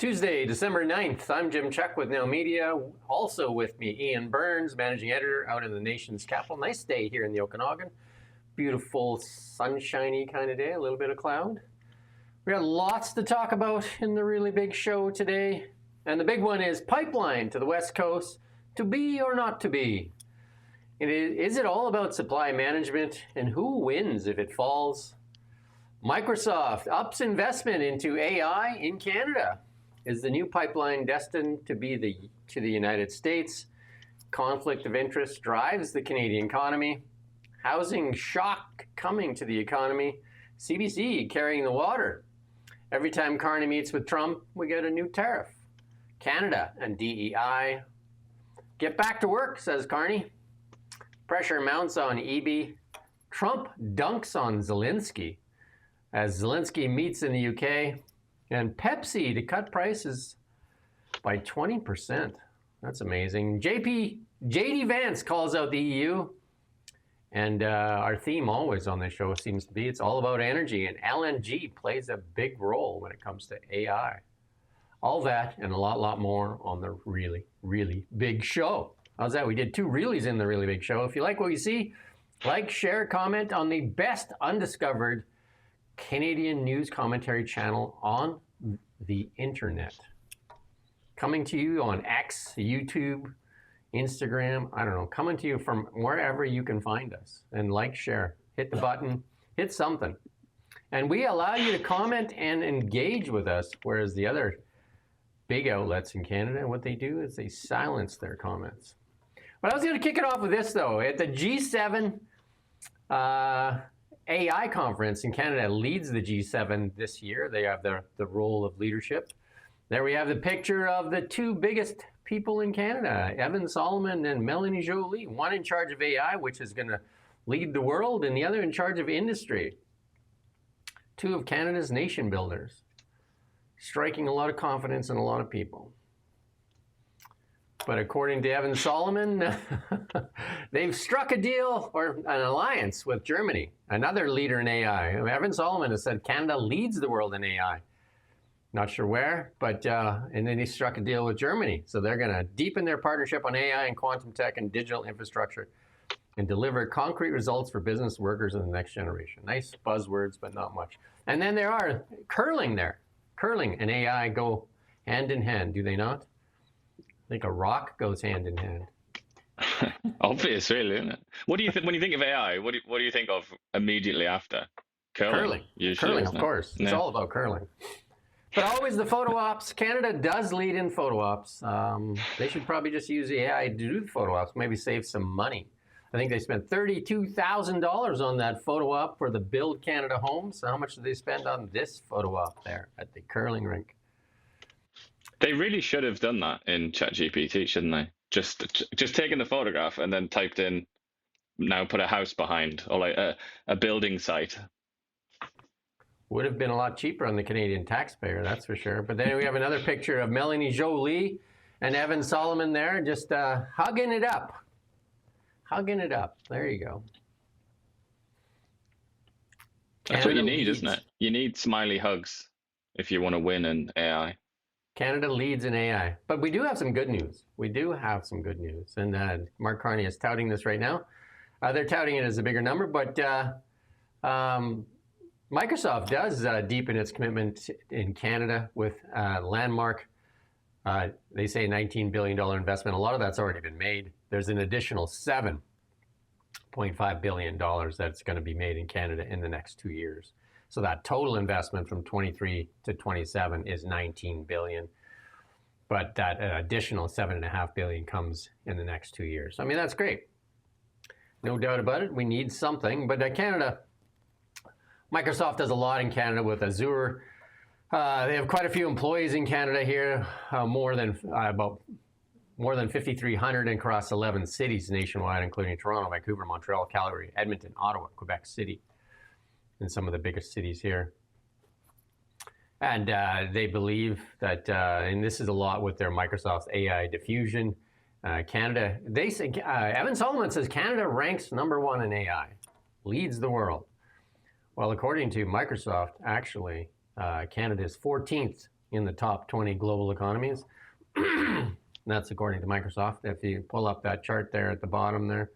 Tuesday, December 9th. I'm Jim Chuck with Now Media. Also with me, Iain Burns, managing editor out in the nation's capital. Nice day here in the Okanagan. Beautiful, sunshiny kind of day, a little bit of cloud. We got lots to talk about in the really big show today. And the big one is pipeline to the West Coast, to be or not to be. Is it all about supply management, and who wins if it falls? Microsoft ups investment into AI in Canada. Is the new pipeline destined to be to the United States? Conflict of interest drives the Canadian economy. Housing shock coming to the economy. CBC carrying the water. Every time Carney meets with Trump, we get a new tariff. Canada and DEI. Get back to work, says Carney. Pressure mounts on EB. Trump dunks on Zelensky as Zelensky meets in the UK. And Pepsi to cut prices by 20%. That's amazing. JD Vance calls out the EU. And our theme always on this show seems to be it's all about energy. And LNG plays a big role when it comes to AI. All that and a lot more on the really, really big show. How's that? We did two reallys in the really big show. If you like what you see, like, share, comment on the best undiscovered Canadian news commentary channel on the internet. Coming to you on X, YouTube, Instagram, I don't know, coming to you from wherever you can find us. And like, share, hit the button, hit something. And we allow you to comment and engage with us, whereas the other big outlets in Canada, what they do is they silence their comments. But I was going to kick it off with this, though. At the G7 AI conference in Canada leads the G7 this year. They have the role of leadership. There we have the picture of the two biggest people in Canada, Evan Solomon and Melanie Joly, one in charge of AI, which is going to lead the world, and the other in charge of industry. Two of Canada's nation builders, striking a lot of confidence in a lot of people. But according to Evan Solomon, they've struck a deal or an alliance with Germany, another leader in AI. Evan Solomon has said Canada leads the world in AI. Not sure where, but and then he struck a deal with Germany. So they're going to deepen their partnership on AI and quantum tech and digital infrastructure and deliver concrete results for business workers in the next generation. Nice buzzwords, but not much. And then there are curling there. Curling and AI go hand in hand, do they not? I think a rock goes hand in hand. Obvious, really, isn't it? What do you think when you think of AI? What do you think of immediately after? Curling, usually, curling, of course. It's all about curling. But always the photo ops. Canada does lead in photo ops. They should probably just use AI to do the photo ops, maybe save some money. I think they spent $32,000 on that photo op for the Build Canada homes. So how much did they spend on this photo op there at the curling rink? They really should have done that in ChatGPT, shouldn't they? Just taken the photograph and then typed in, now put a house behind, or like a building site. Would have been a lot cheaper on the Canadian taxpayer, that's for sure. But then we have another picture of Melanie Joly and Evan Solomon there, just hugging it up. Hugging it up. There you go. That's what you need, isn't it? You need smiley hugs if you want to win in AI. Canada leads in AI. But we do have some good news. We do have some good news. And Mark Carney is touting this right now. They're touting it as a bigger number, but Microsoft does deepen its commitment in Canada with landmark, they say $19 billion investment. A lot of that's already been made. There's an additional $7.5 billion that's going to be made in Canada in the next 2 years. So that total investment from 23 to 27 is $19 billion. But that additional $7.5 billion comes in the next 2 years. I mean, that's great. No doubt about it. We need something. But Canada, Microsoft does a lot in Canada with Azure. They have quite a few employees in Canada here, more than 5,300 across 11 cities nationwide, including Toronto, Vancouver, Montreal, Calgary, Edmonton, Ottawa, Quebec City, and some of the biggest cities here. And they believe that, and this is a lot with their Microsoft's AI diffusion, Canada, they say, Evan Solomon says Canada ranks #1 in AI, leads the world. Well, according to Microsoft, actually, Canada is 14th in the top 20 global economies. That's according to Microsoft. If you pull up that chart there at the bottom there,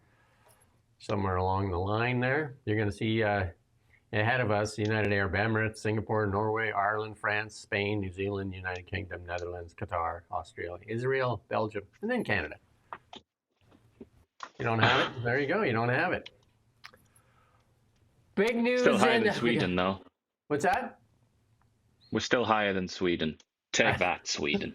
somewhere along the line there, you're going to see ahead of us, United Arab Emirates, Singapore, Norway, Ireland, France, Spain, New Zealand, United Kingdom, Netherlands, Qatar, Australia, Israel, Belgium, and then Canada. You don't have it? There you go. You don't have it. Big news. Still higher than Sweden, though. What's that? We're still higher than Sweden. Take that, Sweden.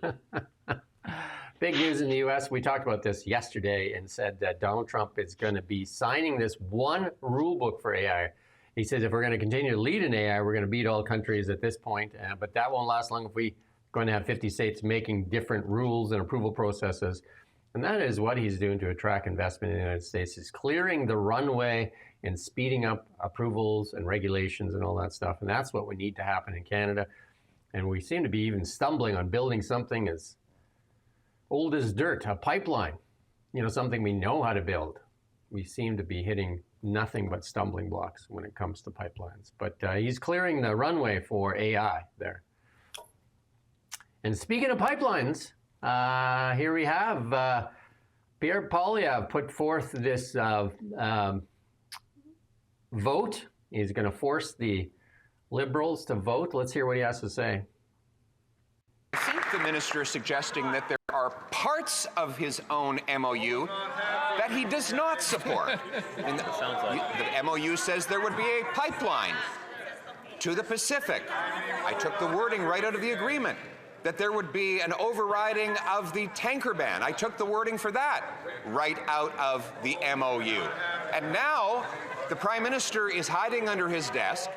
Big news in the U.S. We talked about this yesterday and said that Donald Trump is going to be signing this one rule book for AI. He says if we're going to continue to lead in AI, we're going to beat all countries at this point. But that won't last long if we're going to have 50 states making different rules and approval processes. And that is what he's doing to attract investment in the United States. He's clearing the runway and speeding up approvals and regulations and all that stuff. And that's what we need to happen in Canada. And we seem to be even stumbling on building something as old as dirt, a pipeline, something we know how to build. We seem to be hitting nothing but stumbling blocks when it comes to pipelines. But he's clearing the runway for AI there. And speaking of pipelines, here we have Pierre Poilievre put forth this vote. He's going to force the Liberals to vote. Let's hear what he has to say. I think the minister is suggesting that there are parts of his own MOU that he does not support. And the MOU says there would be a pipeline to the Pacific. I took the wording right out of the agreement, that there would be an overriding of the tanker ban. I took the wording for that right out of the MOU. And now the Prime Minister is hiding under his desk.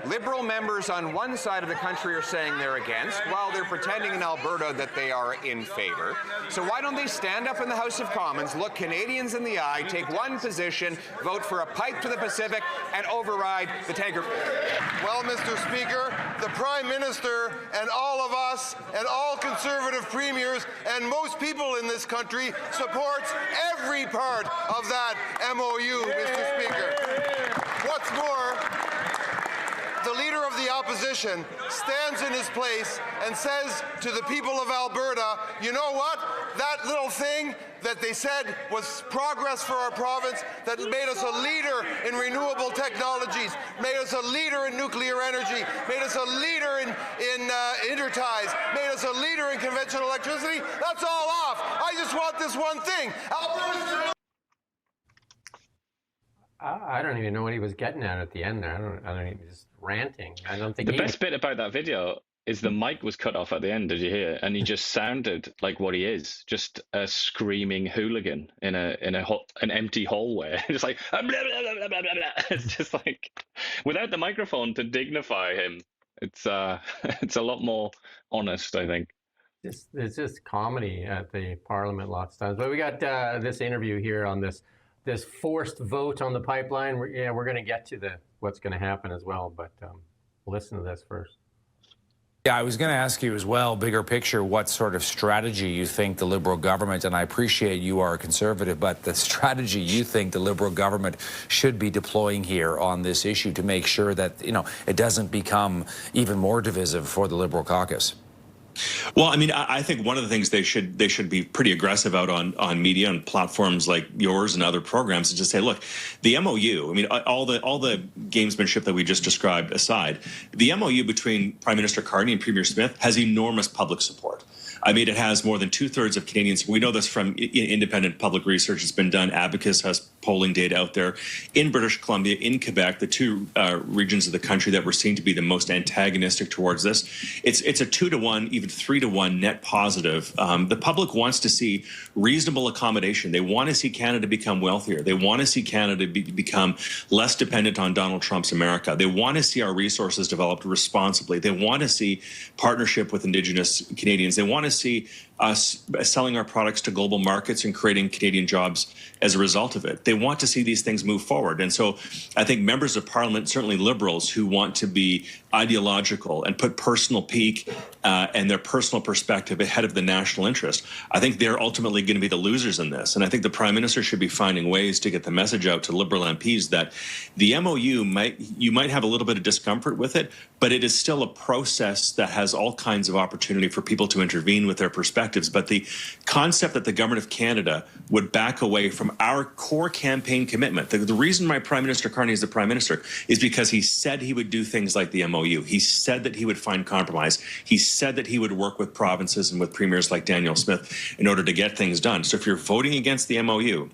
Liberal members on one side of the country are saying they're against, while they're pretending in Alberta that they are in favor. So why don't they stand up in the House of Commons, look Canadians in the eye, take one position, vote for a pipe to the Pacific, and override the tanker? Well, Mr. Speaker, the Prime Minister and all of us and all Conservative premiers and most people in this country supports every part of that MOU, Mr. Speaker. What's more, the Leader of the Opposition stands in his place and says to the people of Alberta, you know what? That little thing that they said was progress for our province, that made us a leader in renewable technologies, made us a leader in nuclear energy, made us a leader in interties, made us a leader in conventional electricity, that's all off. I just want this one thing. Alberta's I don't even know what he was getting at the end there. I don't even, just ranting. I don't think the best bit about that video is the mic was cut off at the end. Did you hear? And he just sounded like what he is, just a screaming hooligan in an empty hallway, just like blah, blah, blah, blah, blah, blah. It's just like without the microphone to dignify him. It's a lot more honest, I think. It's just comedy at the Parliament lots of times. But we got this interview here on this forced vote on the pipeline. We're going to get to what's going to happen as well, but listen to this first. Yeah, I was going to ask you as well, bigger picture, what sort of strategy you think the Liberal government, and I appreciate you are a Conservative, but the strategy you think the Liberal government should be deploying here on this issue to make sure that, it doesn't become even more divisive for the Liberal caucus. Well, I mean, I think one of the things they should be pretty aggressive out on media and platforms like yours and other programs is to say, look, the MOU. I mean, all the gamesmanship that we just described aside, the MOU between Prime Minister Carney and Premier Smith has enormous public support. I mean, it has more than 2/3 of Canadians. We know this from independent public research that's been done. Abacus has polling data out there. In British Columbia, in Quebec, the two regions of the country that were seen to be the most antagonistic towards this, it's a 2-to-1, even 3-to-1 net positive. The public wants to see reasonable accommodation. They want to see Canada become wealthier. They want to see Canada become less dependent on Donald Trump's America. They want to see our resources developed responsibly. They want to see partnership with Indigenous Canadians. They want to see us selling our products to global markets and creating Canadian jobs as a result of it. They want to see these things move forward. And so I think members of parliament, certainly Liberals, who want to be ideological and put personal pique and their personal perspective ahead of the national interest, I think they're ultimately going to be the losers in this. And I think the Prime Minister should be finding ways to get the message out to Liberal MPs that the MOU you might have a little bit of discomfort with it, but it is still a process that has all kinds of opportunity for people to intervene with their perspectives. But the concept that the government of Canada would back away from our core campaign commitment, the reason why Prime Minister Carney is the Prime Minister is because he said he would do things like the MOU. He said that he would find compromise. He said that he would work with provinces and with premiers like Daniel Smith in order to get things done. So if you're voting against the MOU,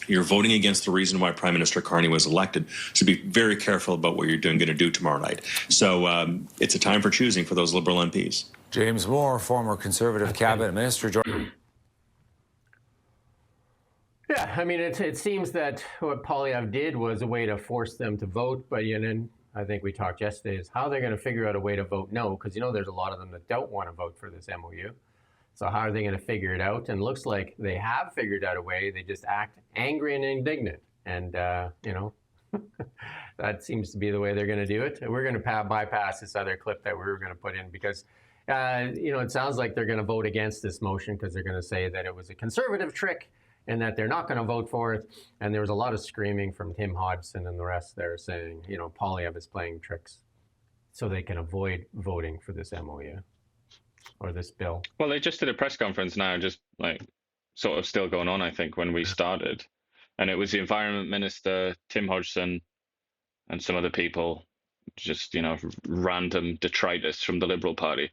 you're voting against the reason why Prime Minister Carney was elected. So be very careful about what you're going to do tomorrow night. So it's a time for choosing for those Liberal MPs. James Moore, former Conservative cabinet minister. Yeah, I mean, it seems that what Poilievre did was a way to force them to vote, but then I think we talked yesterday is how they're going to figure out a way to vote no, because there's a lot of them that don't want to vote for this MOU. So how are they going to figure it out? And it looks like they have figured out a way. They just act angry and indignant. And, that seems to be the way they're going to do it. We're going to bypass this other clip that we were going to put in because, it sounds like they're going to vote against this motion because they're going to say that it was a conservative trick and that they're not going to vote for it. And there was a lot of screaming from Tim Hodgson and the rest there saying, Poilievre is playing tricks so they can avoid voting for this MOU. Or this bill. Well, they just did a press conference now, just like sort of still going on, I think, when we started. And it was the Environment Minister, Tim Hodgson, and some other people, just, random detritus from the Liberal Party.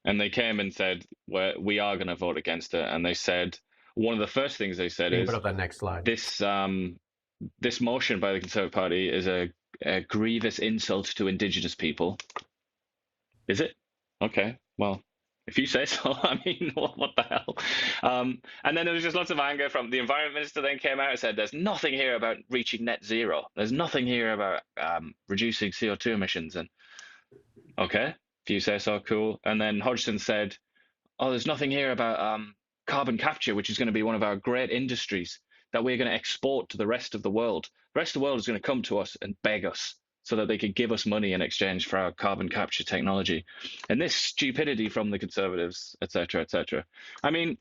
And they came and said, we are going to vote against it. And they said, one of the first things they said is, put up that next slide. This motion by the Conservative Party is a grievous insult to Indigenous people. Is it? Okay, well, if you say so. I mean, what the hell? And then there was just lots of anger from the Environment Minister. Then came out and said, "There's nothing here about reaching net zero. There's nothing here about reducing CO2 emissions." And okay, if you say so, cool. And then Hodgson said, "Oh, there's nothing here about carbon capture, which is going to be one of our great industries that we're going to export to the rest of the world. The rest of the world is going to come to us and beg us so that they could give us money in exchange for our carbon capture technology." And this stupidity from the Conservatives, et cetera, et cetera. I mean,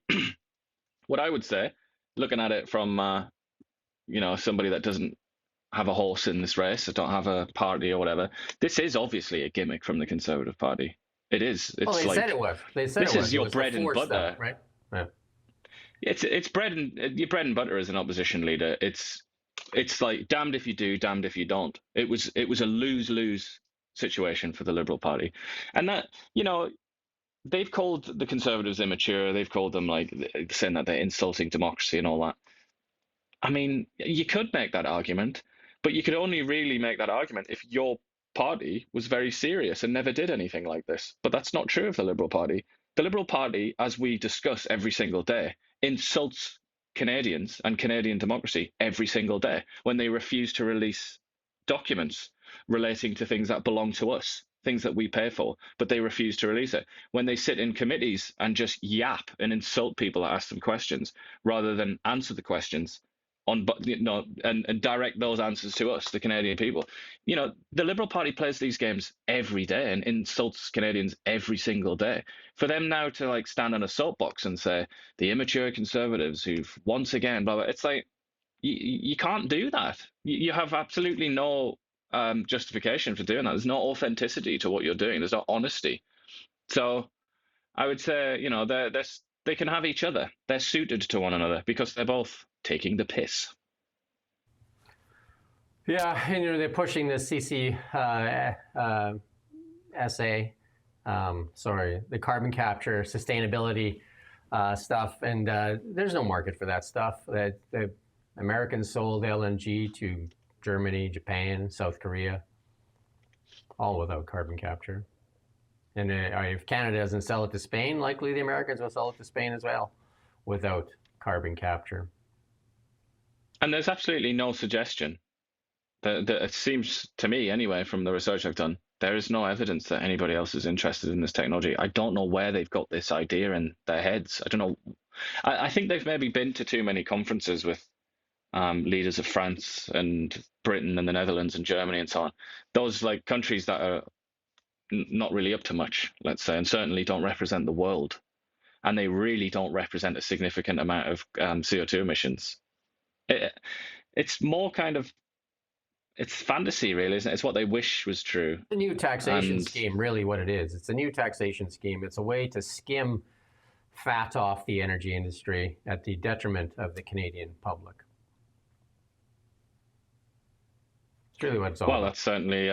what I would say, looking at it from, somebody that doesn't have a horse in this race, or don't have a party or whatever, this is obviously a gimmick from the Conservative Party. It is. It's they said it was. They said this it was. is your bread and butter, stuff, right? Yeah. It's your bread and butter as an opposition leader. It's like damned if you do, damned if you don't. It was a lose-lose situation for the Liberal Party. And that, they've called the Conservatives immature. They've called them saying that they're insulting democracy and all that. I mean, you could make that argument, but you could only really make that argument if your party was very serious and never did anything like this. But that's not true of the Liberal Party. The Liberal Party, as we discuss every single day, insults Canadians and Canadian democracy every single day when they refuse to release documents relating to things that belong to us, things that we pay for, but they refuse to release it. When they sit in committees and just yap and insult people that ask them questions rather than answer the questions and direct those answers to us, the Canadian people. The Liberal Party plays these games every day and insults Canadians every single day. For them now to stand on a soapbox and say the immature Conservatives who've once again, blah, blah, it's like you can't do that. You have absolutely no justification for doing that. There's no authenticity to what you're doing. There's no honesty. So I would say, they can have each other. They're suited to one another because they're both taking the piss. Yeah, and they're pushing the the carbon capture, sustainability stuff, and there's no market for that stuff. The Americans sold LNG to Germany, Japan, South Korea, all without carbon capture. And if Canada doesn't sell it to Spain, likely the Americans will sell it to Spain as well without carbon capture. And there's absolutely no suggestion that it seems to me anyway, from the research I've done, there is no evidence that anybody else is interested in this technology. I don't know where they've got this idea in their heads. I don't know. I think they've maybe been to too many conferences with leaders of France and Britain and the Netherlands and Germany and so on. Those like countries that are not really up to much, let's say, and certainly don't represent the world. And they really don't represent a significant amount of CO2 emissions. It's more kind of, it's fantasy, really, isn't it? It's what they wish was true. The new taxation scheme, really what it is. It's a new taxation scheme. It's a way to skim fat off the energy industry at the detriment of the Canadian public. It's really what it's all about. Well, that's certainly,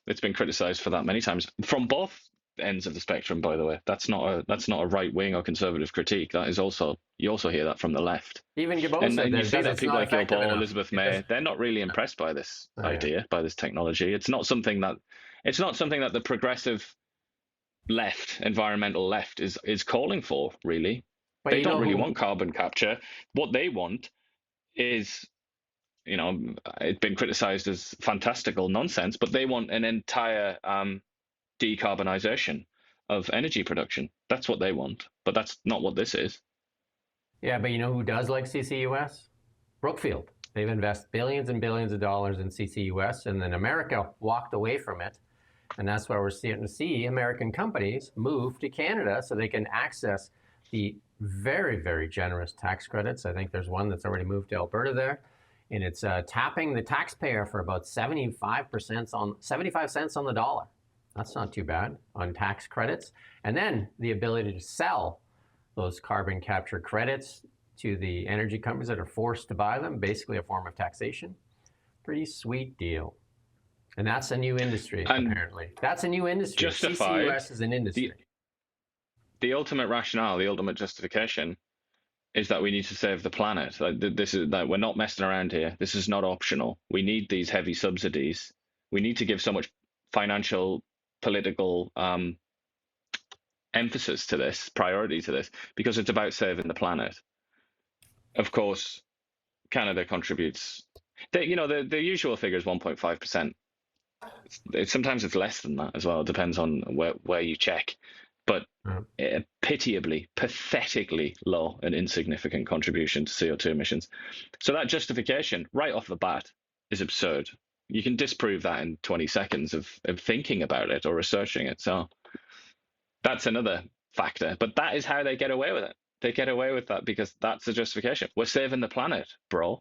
it's been criticized for that many times from both ends of the spectrum, by the way. That's not a right wing or conservative critique. That is also, you also hear that from the left. Even Gabon and said you see that people like Gilbo, Elizabeth May, they're not really impressed by this idea, by this technology. It's not something that the progressive left, environmental left, is calling for, really. But they don't really want carbon capture. What they want is, it's been criticized as fantastical nonsense, but they want an entire decarbonization of energy production. That's what they want, but that's not what this is. Yeah, but you know who does like CCUS? Brookfield. They've invested billions and billions of dollars in CCUS, and then America walked away from it. And that's why we're starting to see American companies move to Canada so they can access the very, very generous tax credits. I think there's one that's already moved to Alberta there. And it's tapping the taxpayer for about 75 cents on the dollar. That's not too bad on tax credits. And then the ability to sell those carbon capture credits to the energy companies that are forced to buy them, basically a form of taxation. Pretty sweet deal. And that's a new industry, apparently. That's a new industry. CCUS is an industry. The ultimate rationale, the ultimate justification is that we need to save the planet. This is that we're not messing around here. This is not optional. We need these heavy subsidies. We need to give so much financial, political emphasis to this, priority to this, because it's about saving the planet. Of course, Canada contributes. The usual figure is 1.5%. Sometimes it's less than that as well. It depends on where you check. But pitiably, pathetically low and insignificant contribution to CO2 emissions. So that justification right off the bat is absurd. You can disprove that in 20 seconds of thinking about it or researching it. So that's another factor. But that is how they get away with it. They get away with that because that's the justification. We're saving the planet, bro.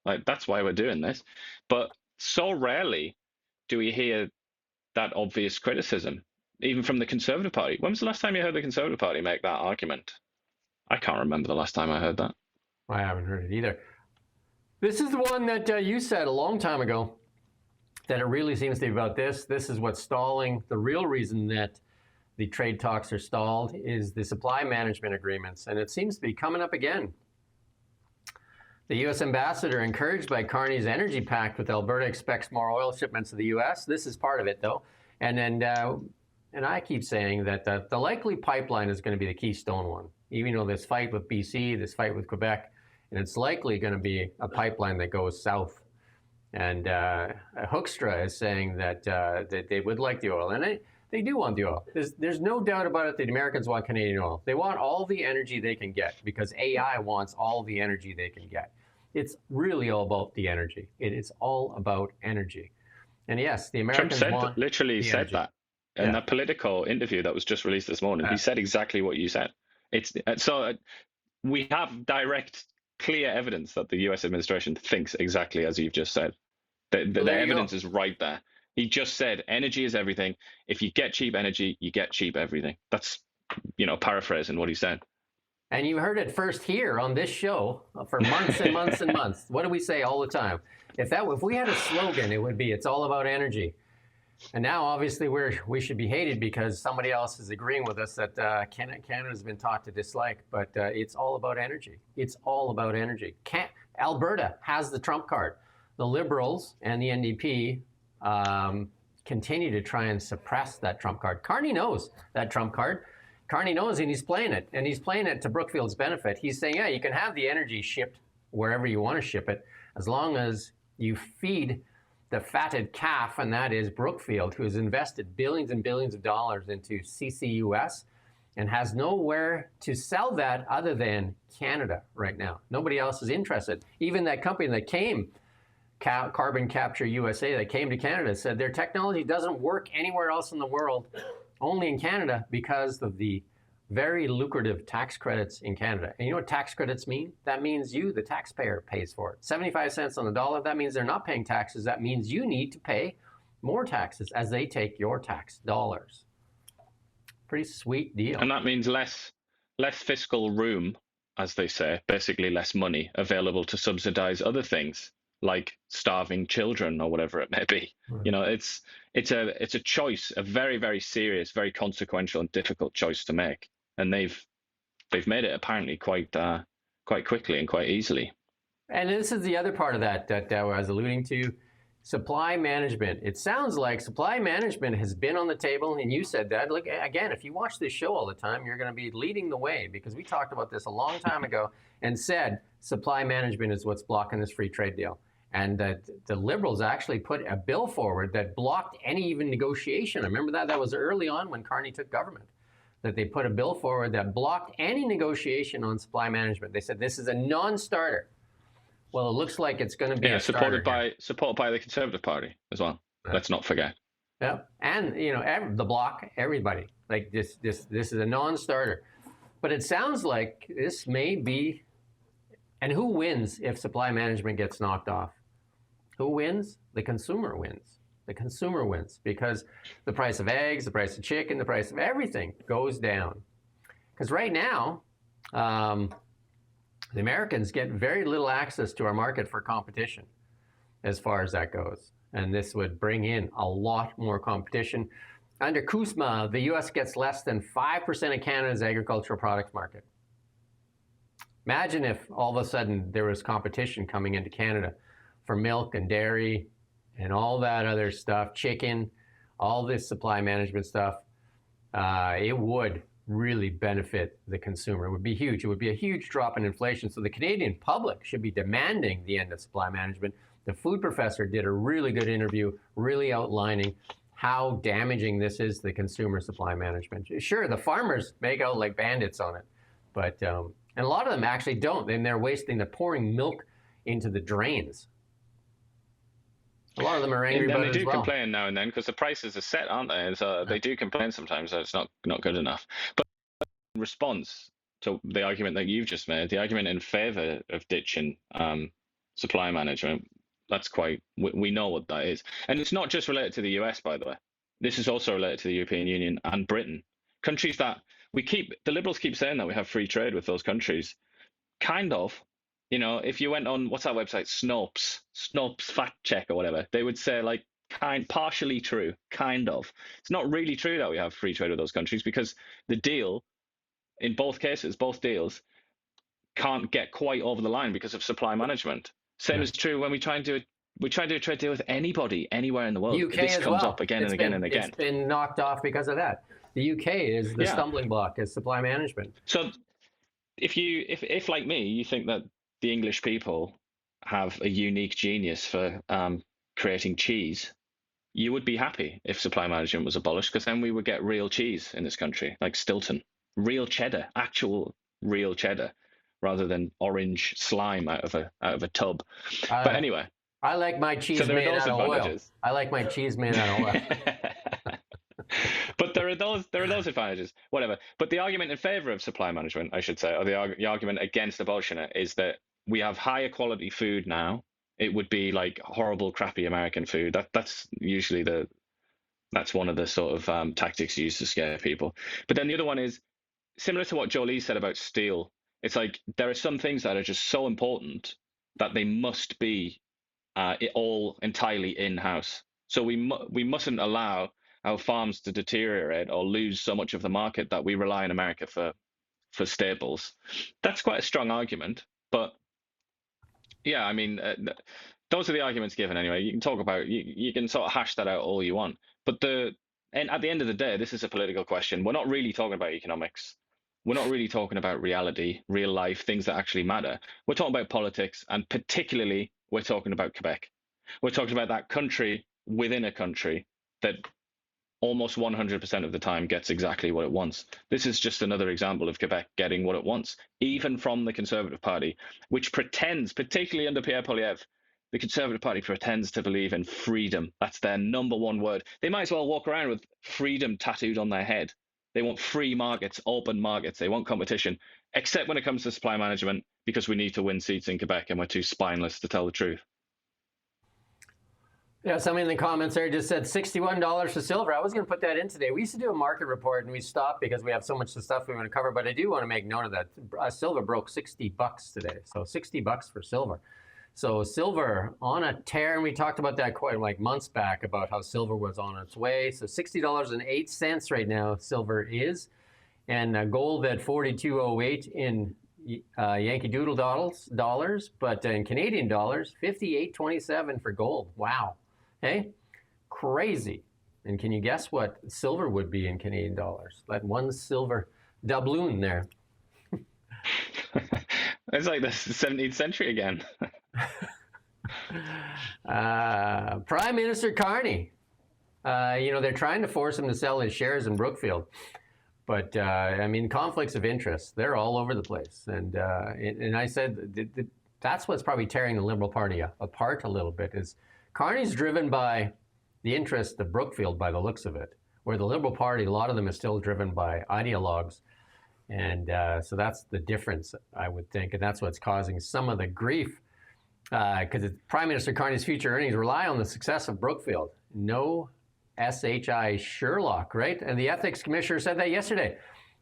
Like, that's why we're doing this. But so rarely do we hear that obvious criticism, even from the Conservative Party. When was the last time you heard the Conservative Party make that argument? I can't remember the last time I heard that. I haven't heard it either. This is the one that you said a long time ago, that it really seems to be about this. This is what's stalling. The real reason that the trade talks are stalled is the supply management agreements, and it seems to be coming up again. The U.S. ambassador, encouraged by Carney's energy pact with Alberta, expects more oil shipments to the U.S. This is part of it, though. And I keep saying that the likely pipeline is going to be the Keystone one. Even though this fight with BC, this fight with Quebec, and it's likely going to be a pipeline that goes south. And Hoekstra is saying that they would like the oil, and they do want the oil. There's no doubt about it that the Americans want Canadian oil. They want all the energy they can get because AI wants all the energy they can get. It's really all about the energy. It is all about energy. And yes, the Americans literally said that in that Politico interview that was just released this morning. He said exactly what you said. We have direct, clear evidence that the U.S. administration thinks exactly as you've just said. The evidence is right there. He just said energy is everything. If you get cheap energy, you get cheap everything. That's, paraphrasing what he said. And you heard it first here on this show for months and months and months. What do we say all the time? If we had a slogan, it would be, it's all about energy. And now, obviously, we should be hated because somebody else is agreeing with us that Canada's been taught to dislike. But it's all about energy. It's all about energy. Alberta has the trump card. The Liberals and the NDP continue to try and suppress that trump card. Carney knows that trump card. Carney knows, and he's playing it. And he's playing it to Brookfield's benefit. He's saying, yeah, you can have the energy shipped wherever you want to ship it, as long as you feed the fatted calf, and that is Brookfield, who has invested billions and billions of dollars into CCUS and has nowhere to sell that other than Canada right now. Nobody else is interested. Even that company that came, Carbon Capture USA, that came to Canada, said their technology doesn't work anywhere else in the world, only in Canada, because of the very lucrative tax credits in Canada. And you know what tax credits mean? That means you, the taxpayer, pays for it. 75 cents on the dollar, that means they're not paying taxes. That means you need to pay more taxes as they take your tax dollars. Pretty sweet deal. And that means less fiscal room, as they say, basically less money available to subsidize other things like starving children or whatever it may be. You know, it's a choice, a very, very serious, very consequential and difficult choice to make. And they've made it apparently quite quickly and quite easily. And this is the other part of that I was alluding to. Supply management. It sounds like supply management has been on the table, and you said that. Look, again, if you watch this show all the time, you're going to be leading the way, because we talked about this a long time ago and said supply management is what's blocking this free trade deal. And the Liberals actually put a bill forward that blocked any even negotiation. I remember that. That was early on when Carney took government, that they put a bill forward that blocked any negotiation on supply management. They said this is a non-starter. Well, it looks like it's going to be supported by the Conservative Party as well. Yeah. Let's not forget. Yeah, and you know, the bloc, everybody, like this is a non-starter. But it sounds like this may be. And who wins if supply management gets knocked off? Who wins? The consumer wins. The consumer wins, because the price of eggs, the price of chicken, the price of everything goes down. Because right now, the Americans get very little access to our market for competition as far as that goes. And this would bring in a lot more competition. Under CUSMA, the U.S. gets less than 5% of Canada's agricultural products market. Imagine if all of a sudden there was competition coming into Canada for milk and dairy and all that other stuff, chicken, all this supply management stuff. It would really benefit the consumer. It would be huge. It would be a huge drop in inflation. So the Canadian public should be demanding the end of supply management. The food professor did a really good interview, really outlining how damaging this is to the consumer supply management. Sure, the farmers make out like bandits on it, but and a lot of them actually don't. And they're pouring milk into the drains. A lot of them are angry about it as well. They do complain now and then because the prices are set, aren't they? And so they do complain sometimes that it's not good enough. But in response to the argument that you've just made, the argument in favor of ditching supply management, we know what that is. And it's not just related to the US, by the way. This is also related to the European Union and Britain. Countries that the Liberals keep saying that we have free trade with those countries. Kind of. You know, if you went on, what's that website, Snopes Fact Check or whatever, they would say like partially true, kind of. It's not really true that we have free trade with those countries, because the deal, in both cases, both deals, can't get quite over the line because of supply management. Same is true when we try and do a trade deal with anybody, anywhere in the world. UK this as comes well. up again and again and again. It's been knocked off because of that. The UK is the stumbling block, is supply management. So if like me, you think that the English people have a unique genius for creating cheese, you would be happy if supply management was abolished, because then we would get real cheese in this country, like Stilton, real cheddar, actual real cheddar, rather than orange slime out of a tub. But anyway, I like my cheese made out of oil. I like my cheese made out of oil. But there are those advantages, whatever. But the argument in favor of supply management, I should say, or the argument against abolishing it, is that we have higher quality food now. It would be like horrible, crappy American food. That's usually that's one of the sort of tactics used to scare people. But then the other one is similar to what Jolie said about steel. It's like there are some things that are just so important that they must be all entirely in-house. So we mustn't allow our farms to deteriorate or lose so much of the market that we rely on America for staples. That's quite a strong argument, but yeah, I mean, those are the arguments given anyway. You can talk about, you can sort of hash that out all you want, but at the end of the day, this is a political question. We're not really talking about economics. We're not really talking about reality, real life, things that actually matter. We're talking about politics, and particularly we're talking about Quebec. We're talking about that country within a country that almost 100% of the time gets exactly what it wants. This is just another example of Quebec getting what it wants, even from the Conservative Party, which pretends, particularly under Pierre Poilievre, the Conservative Party pretends to believe in freedom. That's their number one word. They might as well walk around with freedom tattooed on their head. They want free markets, open markets. They want competition, except when it comes to supply management, because we need to win seats in Quebec and we're too spineless to tell the truth. Yeah, somebody in the comments there just said $61 for silver. I was going to put that in today. We used to do a market report and we stopped because we have so much stuff we want to cover, but I do want to make note of that. Silver broke $60 today, so $60 for silver. So silver on a tear, and we talked about that quite like months back about how silver was on its way. So $60.08 right now silver is, and gold at 42.08 in Yankee Doodle dollars, but in Canadian dollars, 58.27 for gold. Wow, hey, crazy. And can you guess what silver would be in Canadian dollars? That one silver doubloon there. It's like the 17th century again. Prime Minister Carney, they're trying to force him to sell his shares in Brookfield. But, I mean, conflicts of interest, they're all over the place. And I said that's what's probably tearing the Liberal Party apart a little bit, is Carney's driven by the interest of Brookfield by the looks of it, where the Liberal Party, a lot of them is still driven by ideologues. And so that's the difference, I would think. And that's what's causing some of the grief, because Prime Minister Carney's future earnings rely on the success of Brookfield. No SHI Sherlock, right? And the ethics commissioner said that yesterday.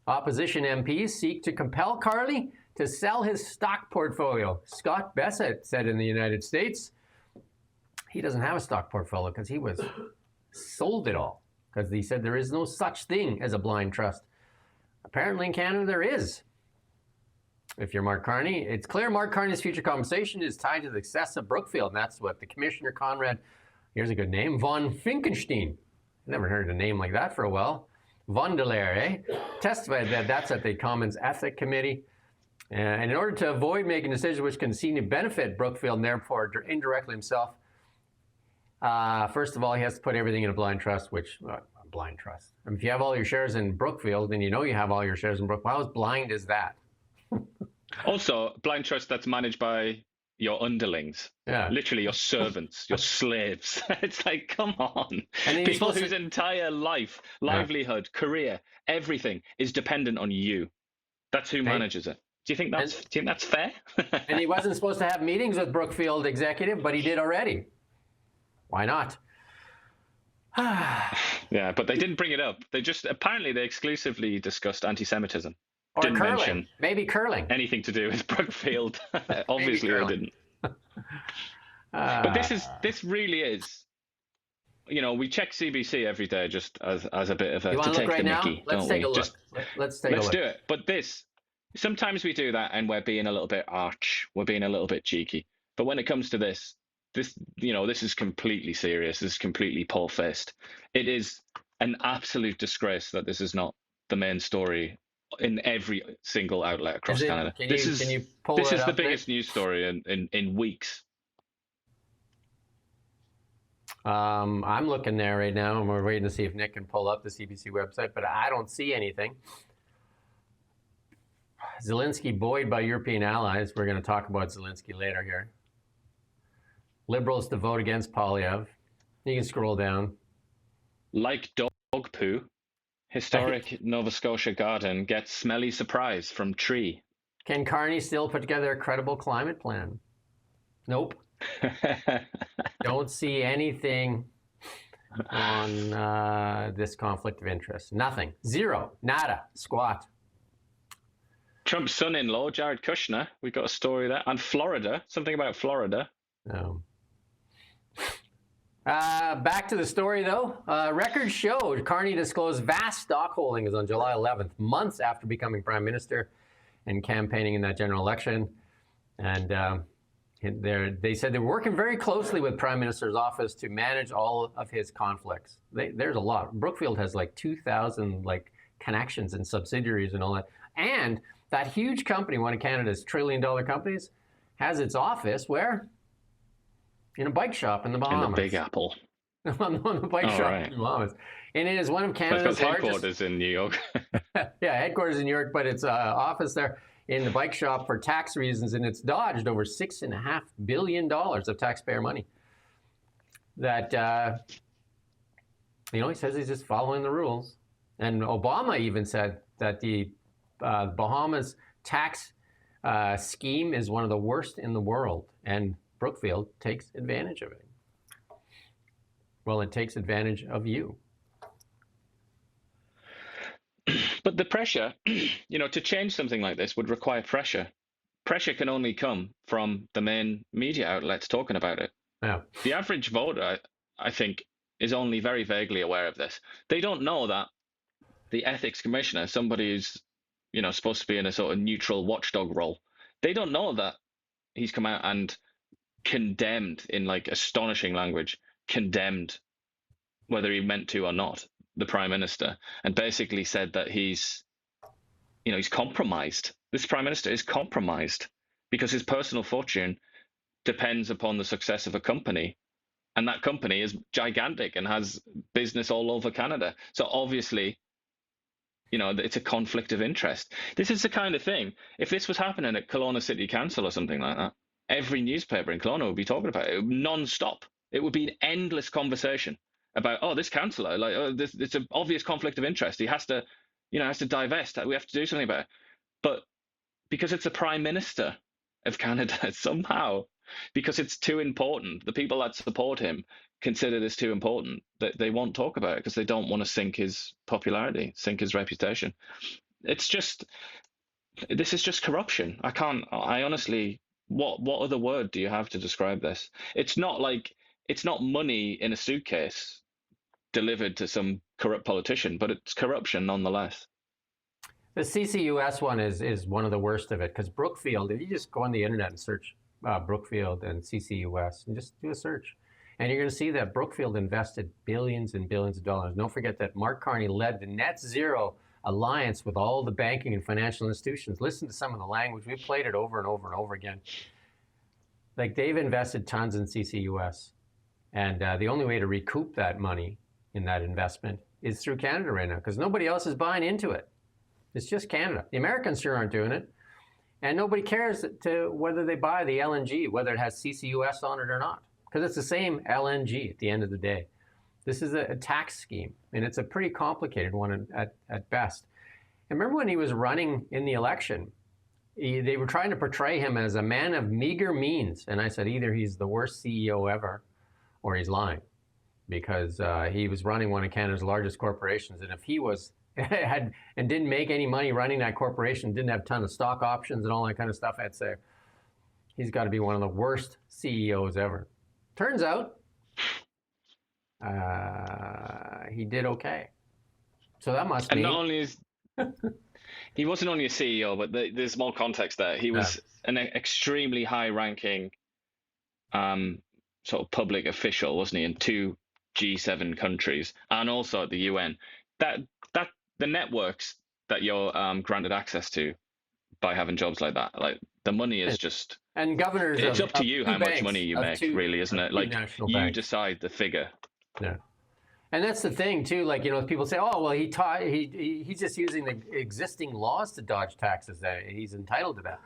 Opposition MPs seek to compel Carney to sell his stock portfolio. Scott Bessett said in the United States, he doesn't have a stock portfolio because he was sold it all, because he said there is no such thing as a blind trust. Apparently in Canada there is. If you're Mark Carney, it's clear Mark Carney's future compensation is tied to the success of Brookfield. And that's what the Commissioner Conrad, here's a good name, von Finkenstein. Never heard a name like that for a while. Von der Leer, testified that that's at the Commons Ethic Committee. And in order to avoid making decisions which can seem to benefit Brookfield and therefore indirectly himself, first of all, he has to put everything in a blind trust, which, blind trust. I mean, if you have all your shares in Brookfield, then you know you have all your shares in Brookfield. How blind is that? Also, blind trust that's managed by your underlings, literally your servants, your slaves. It's like, come on. People whose entire life, livelihood, career, everything is dependent on you. That's who manages it. Do you think that's fair? And he wasn't supposed to have meetings with Brookfield executive, but he did already. Why not? Yeah, but they didn't bring it up. Apparently they exclusively discussed anti-Semitism. Or didn't curling. mention Maybe curling. anything to do with Brookfield. Obviously they didn't. But this really is, we check CBC every day just as a bit of a to take the Mickey. Let's take a look. Let's do it. But sometimes we do that and we're being a little bit arch, we're being a little bit cheeky. But when it comes to this is completely serious. This is completely pork-faced. It is an absolute disgrace that this is not the main story in every single outlet across Canada. This is the biggest news story in weeks. I'm looking there right now, and we're waiting to see if Nick can pull up the CBC website, but I don't see anything. Zelensky buoyed by European allies. We're going to talk about Zelensky later here. Liberals to vote against Poilievre. You can scroll down. Like dog poo, historic Nova Scotia garden gets smelly surprise from tree. Can Carney still put together a credible climate plan? Nope. Don't see anything on this conflict of interest. Nothing. Zero. Nada. Squat. Trump's son-in-law, Jared Kushner, we got a story there. And Florida. Something about Florida. No. Back to the story, though. Records showed Carney disclosed vast stock holdings on July 11th, months after becoming prime minister and campaigning in that general election. And they said they were working very closely with prime minister's office to manage all of his conflicts. There's a lot. Brookfield has like 2,000 connections and subsidiaries and all that. And that huge company, one of Canada's trillion-dollar companies, has its office where? In a bike shop in the Bahamas. In the Big Apple. on the bike shop right. in Bahamas. And it is one of That's Canada's got largest. headquarters in New York. Yeah, headquarters in New York, but it's office there in the bike shop for tax reasons, and it's dodged over $6.5 billion of taxpayer money. That, he says he's just following the rules. And Obama even said that the Bahamas tax scheme is one of the worst in the world, and Brookfield takes advantage of it. Well, it takes advantage of you. But the pressure, to change something like this would require pressure. Pressure can only come from the main media outlets talking about it. Yeah. The average voter, I think, is only very vaguely aware of this. They don't know that the ethics commissioner, somebody who's, supposed to be in a sort of neutral watchdog role, they don't know that he's come out and condemned in like astonishing language, condemned, whether he meant to or not, the prime minister, and basically said that he's compromised. This prime minister is compromised because his personal fortune depends upon the success of a company, and that company is gigantic and has business all over Canada. So obviously, it's a conflict of interest. This is the kind of thing, if this was happening at Kelowna City Council or something like that, every newspaper in Kelowna would be talking about it non-stop. It would be an endless conversation about, this councillor, it's an obvious conflict of interest. He has to divest. We have to do something about it. But because it's the Prime Minister of Canada, somehow, because it's too important, the people that support him consider this too important, that they won't talk about it because they don't want to sink his popularity, sink his reputation. This is just corruption. I honestly, what other word do you have to describe this? It's not money in a suitcase delivered to some corrupt politician, but it's corruption nonetheless. The CCUS one is one of the worst of it, because Brookfield, if you just go on the internet and search Brookfield and CCUS and just do a search, and you're going to see that Brookfield invested billions and billions of dollars. Don't forget that Mark Carney led the net zero alliance with all the banking and financial institutions. Listen to some of the language. We've played it over and over and over again. Like, they've invested tons in CCUS. And the only way to recoup that money in that investment is through Canada right now, because nobody else is buying into it. It's just Canada. The Americans sure aren't doing it. And nobody cares to whether they buy the LNG, whether it has CCUS on it or not, because it's the same LNG at the end of the day. This is a tax scheme, and it's a pretty complicated one at best. And remember when he was running in the election, they were trying to portray him as a man of meager means. And I said, either he's the worst CEO ever, or he's lying, because he was running one of Canada's largest corporations. And if he was and didn't make any money running that corporation, didn't have a ton of stock options and all that kind of stuff, I'd say he's got to be one of the worst CEOs ever. Turns out he did okay. So that must mean. And not only is he wasn't only a CEO, but there's more context there. He was an extremely high-ranking sort of public official, wasn't he, in 2 G7 countries, and also at the UN. That the networks that you're granted access to by having jobs like that, like the money is just. And governors. It's up to you how much banks, money you make, really, isn't it? Like, you banks. decide the figure. Yeah. And that's the thing too. Like, people say, "Oh, well, he's just using the existing laws to dodge taxes. He's entitled to that."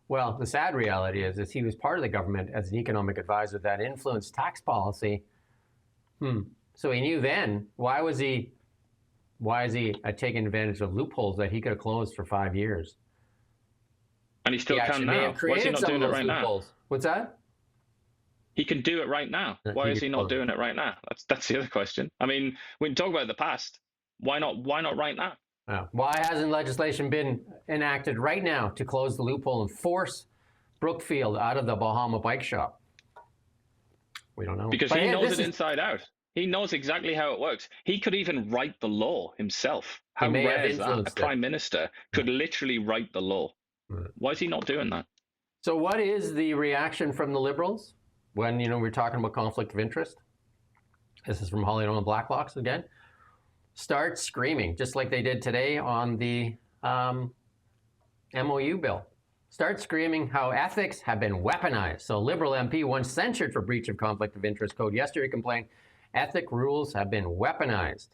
Well, the sad reality is he was part of the government as an economic advisor that influenced tax policy. So he knew then. Why is he taking advantage of loopholes that he could have closed for 5 years? And he still can now. Why is he not doing it right now? What's that? He can do it right now. Why is he not doing it right now? That's the other question. I mean, we can talk about the past. Why not right now? Why hasn't legislation been enacted right now to close the loophole and force Brookfield out of the Bahama bike shop? We don't know. Because he knows it inside out. He knows exactly how it works. He could even write the law himself. How rare is that? A prime minister could literally write the law. Why is he not doing that? So what is the reaction from the Liberals when, we're talking about conflict of interest? This is from Holly and Blacklocks again. Start screaming, just like they did today on the MOU bill. Start screaming how ethics have been weaponized. So Liberal MP, once censured for breach of conflict of interest code, yesterday complained Ethic rules have been weaponized.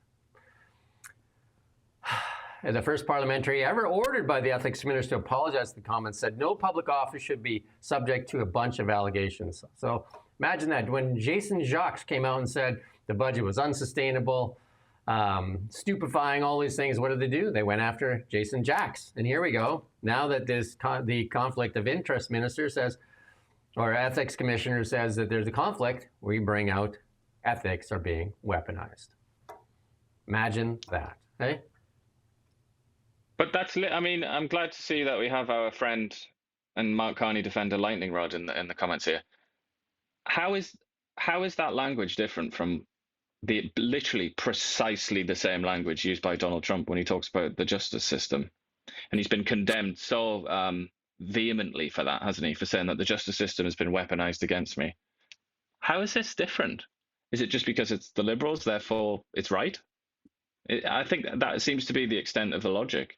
The first parliamentary ever ordered by the ethics minister to apologize to the comments said no public office should be subject to a bunch of allegations. So imagine that when Jason Jacques came out and said the budget was unsustainable, stupefying, all these things, what did they do? They went after Jason Jacques. And here we go. Now that the conflict of interest minister says, or ethics commissioner says that there's a conflict, we bring out ethics are being weaponized. Imagine that, eh? But that's, I mean, I'm glad to see that we have our friend and Mark Carney defender lightning rod in the comments here. How is that language different from the literally precisely the same language used by Donald Trump when he talks about the justice system? And he's been condemned so vehemently for that, hasn't he? For saying that the justice system has been weaponized against me. How is this different? Is it just because it's the Liberals, therefore it's right? I think that seems to be the extent of the logic.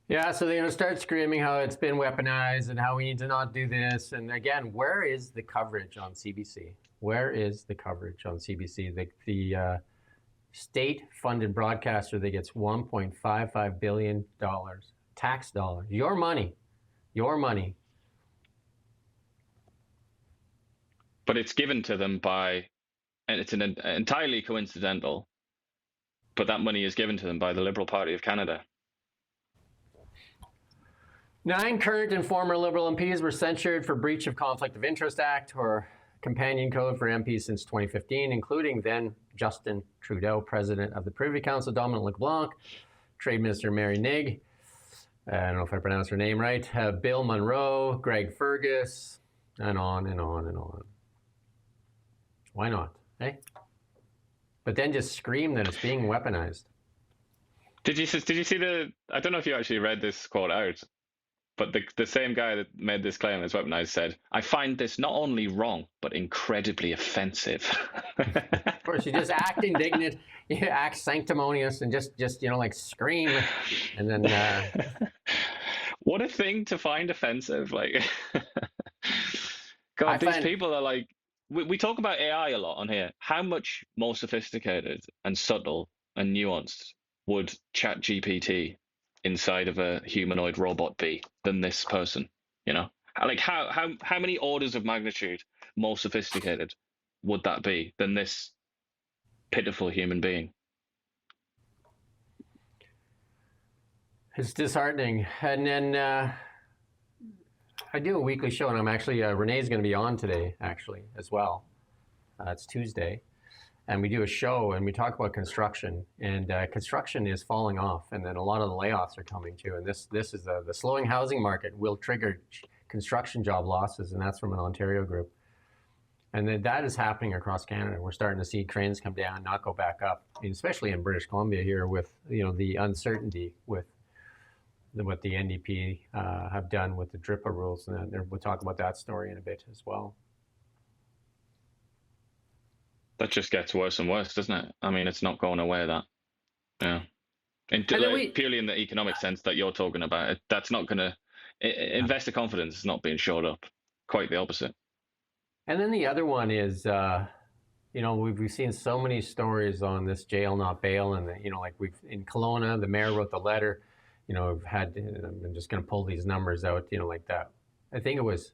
Yeah, so they're going to start screaming how it's been weaponized and how we need to not do this. And again, where is the coverage on CBC? Where is the coverage on CBC? The state-funded broadcaster that gets $1.55 billion, tax dollars, your money. But it's given to them by, and it's entirely coincidental, but that money is given to them by the Liberal Party of Canada. 9 current and former Liberal MPs were censured for breach of Conflict of Interest Act or Companion Code for MPs since 2015, including then Justin Trudeau, President of the Privy Council, Dominic LeBlanc, Trade Minister Mary Nigg, I don't know if I pronounced her name right, Bill Munro, Greg Fergus, and on and on and on. Why not, eh? But then just scream that it's being weaponized. Did you see the, I don't know if you actually read this quote out, but the same guy that made this claim as weaponized said, "I find this not only wrong, but incredibly offensive." Of course, you just act indignant, you act sanctimonious, and just like scream, and then. What a thing to find offensive! Like, God, these people are like. We talk about AI a lot on here. How much more sophisticated and subtle and nuanced would ChatGPT inside of a humanoid robot be than this person? You know, like how many orders of magnitude more sophisticated would that be than this pitiful human being? It's disheartening. And then I do a weekly show, and I'm actually, Renee's going to be on today, actually, as well. It's Tuesday. And we do a show, and we talk about construction. And construction is falling off, and then a lot of the layoffs are coming too. And this is the slowing housing market will trigger construction job losses, and that's from an Ontario group. And then that is happening across Canada. We're starting to see cranes come down, not go back up, I mean, especially in British Columbia here with the uncertainty with what the NDP have done with the DRIPA rules, and we'll talk about that story in a bit as well. That just gets worse and worse, doesn't it? I mean, it's not going away, that. Yeah. Purely in the economic sense that you're talking about, that's not going to... Investor confidence is not being shored up. Quite the opposite. And then the other one is, we've seen so many stories on this jail, not bail, and, like in Kelowna, the mayor wrote the letter. We've had, I'm just going to pull these numbers out, like that. I think it was,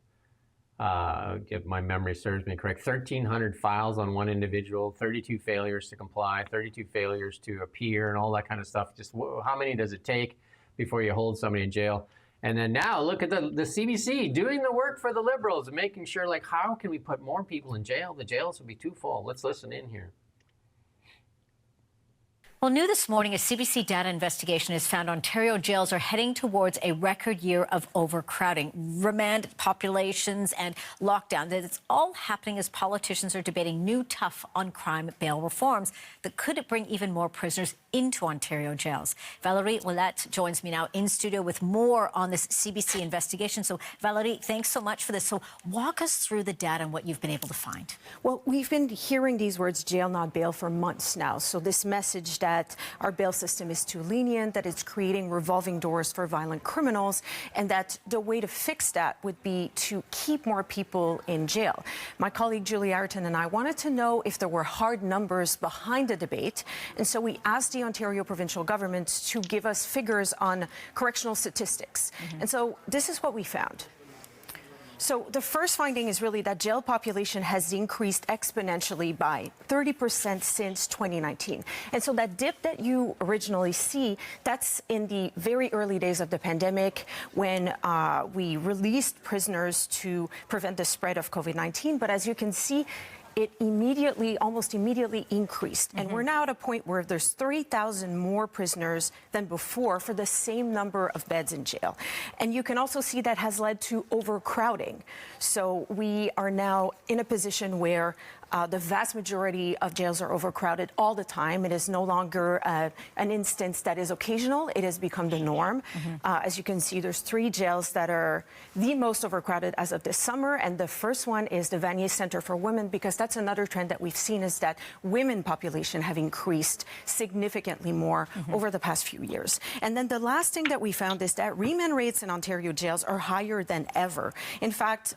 if my memory serves me correct, 1,300 files on one individual, 32 failures to comply, 32 failures to appear, and all that kind of stuff. Just how many does it take before you hold somebody in jail? And then now look at the CBC doing the work for the Liberals and making sure, like, how can we put more people in jail? The jails will be too full. Let's listen in here. Well, new this morning, a CBC data investigation has found Ontario jails are heading towards a record year of overcrowding, remand populations and lockdown. That it's all happening as politicians are debating new tough on-crime bail reforms that could bring even more prisoners into Ontario jails. Valerie Ouellette joins me now in studio with more on this CBC investigation. So, Valerie, thanks so much for this. So walk us through the data and what you've been able to find. Well, we've been hearing these words, jail, not bail, for months now. So this message that our bail system is too lenient, that it's creating revolving doors for violent criminals, and that the way to fix that would be to keep more people in jail. My colleague Julie Ayrton and I wanted to know if there were hard numbers behind the debate, and so we asked the Ontario provincial government to give us figures on correctional statistics. And so this is what we found. So the first finding is really that jail population has increased exponentially by 30% since 2019. And so that dip that you originally see, that's in the very early days of the pandemic when we released prisoners to prevent the spread of COVID-19. But as you can see, it almost immediately increased. And we're now at a point where there's 3,000 more prisoners than before for the same number of beds in jail. And you can also see that has led to overcrowding. So we are now in a position where the vast majority of jails are overcrowded all the time. It is no longer an instance that is occasional. It has become the norm. As you can see, there's 3 jails that are the most overcrowded as of this summer. And the first one is the Vanier Center for Women, because that's another trend that we've seen, is that women population have increased significantly more over the past few years. And then the last thing that we found is that remand rates in Ontario jails are higher than ever. In fact,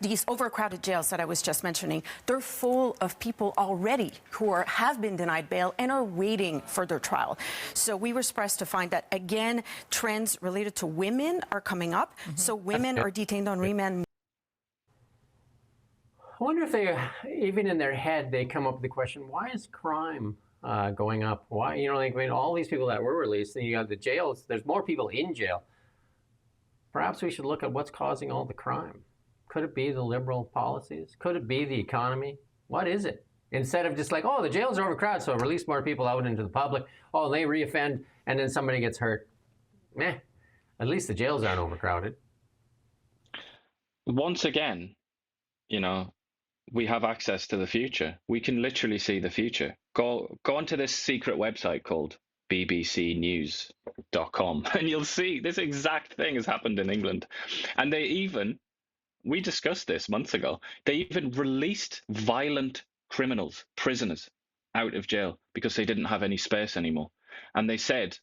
these overcrowded jails that I was just mentioning, they're full of people already who have been denied bail and are waiting for their trial. So we were surprised to find that, again, trends related to women are coming up. So women are detained on remand. I wonder if they, even in their head, they come up with the question, why is crime going up? Why, I mean, all these people that were released, and you got the jails, there's more people in jail. Perhaps we should look at what's causing all the crime. Could it be the Liberal policies? Could it be the economy? What is it? Instead of just like, oh, the jails are overcrowded, so release more people out into the public. Oh, they reoffend, and then somebody gets hurt. Meh. At least the jails aren't overcrowded. Once again, we have access to the future. We can literally see the future. Go onto this secret website called bbcnews.com, and you'll see this exact thing has happened in England. And we discussed this months ago, they even released violent criminals, prisoners, out of jail because they didn't have any space anymore. And they said,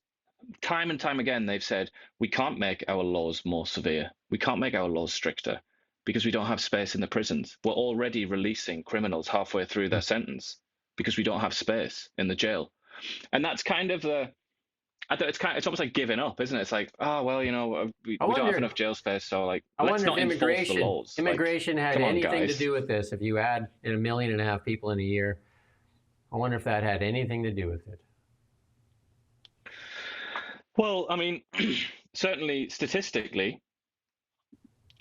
time and time again, they've said, we can't make our laws more severe. We can't make our laws stricter because we don't have space in the prisons. We're already releasing criminals halfway through their sentence because we don't have space in the jail. And that's kind of it's almost like giving up, isn't it? It's like, oh, well, we don't have enough jail space, so let's not enforce the laws. Immigration had anything to do with this. If you add 1.5 million people in a year, I wonder if that had anything to do with it. Well, I mean, certainly statistically,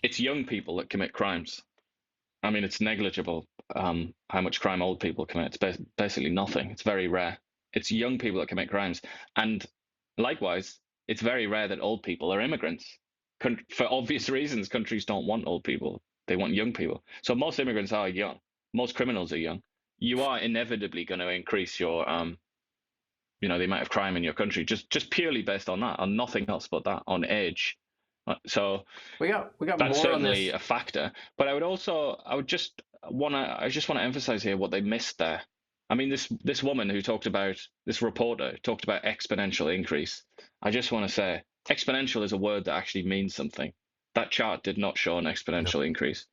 it's young people that commit crimes. I mean, it's negligible how much crime old people commit. It's basically nothing. It's very rare. It's young people that commit crimes. And likewise, it's very rare that old people are immigrants. For obvious reasons, countries don't want old people. They want young people. So most immigrants are young. Most criminals are young. You are inevitably going to increase your, the amount of crime in your country, just purely based on that, on nothing else but that, on age. So we got that's more certainly on this. a factor. But I just want to emphasize here what they missed there. I mean, this woman who talked about, this reporter talked about exponential increase. I just want to say exponential is a word that actually means something. That chart did not show an exponential increase,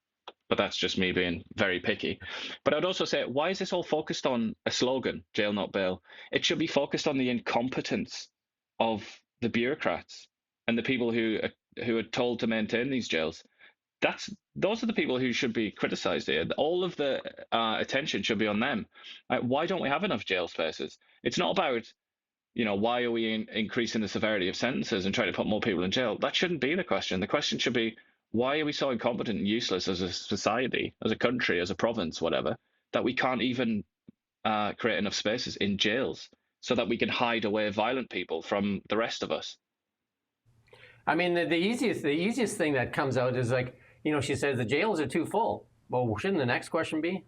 but that's just me being very picky. But I'd also say, why is this all focused on a slogan, jail not bail? It should be focused on the incompetence of the bureaucrats and the people who are told to maintain these jails. Those are the people who should be criticized here. All of the attention should be on them. Why don't we have enough jail spaces? It's not about, why are we increasing the severity of sentences and trying to put more people in jail? That shouldn't be the question. The question should be, why are we so incompetent and useless as a society, as a country, as a province, whatever, that we can't even create enough spaces in jails so that we can hide away violent people from the rest of us? I mean, the easiest thing that comes out is like, she says the jails are too full. Well, shouldn't the next question be,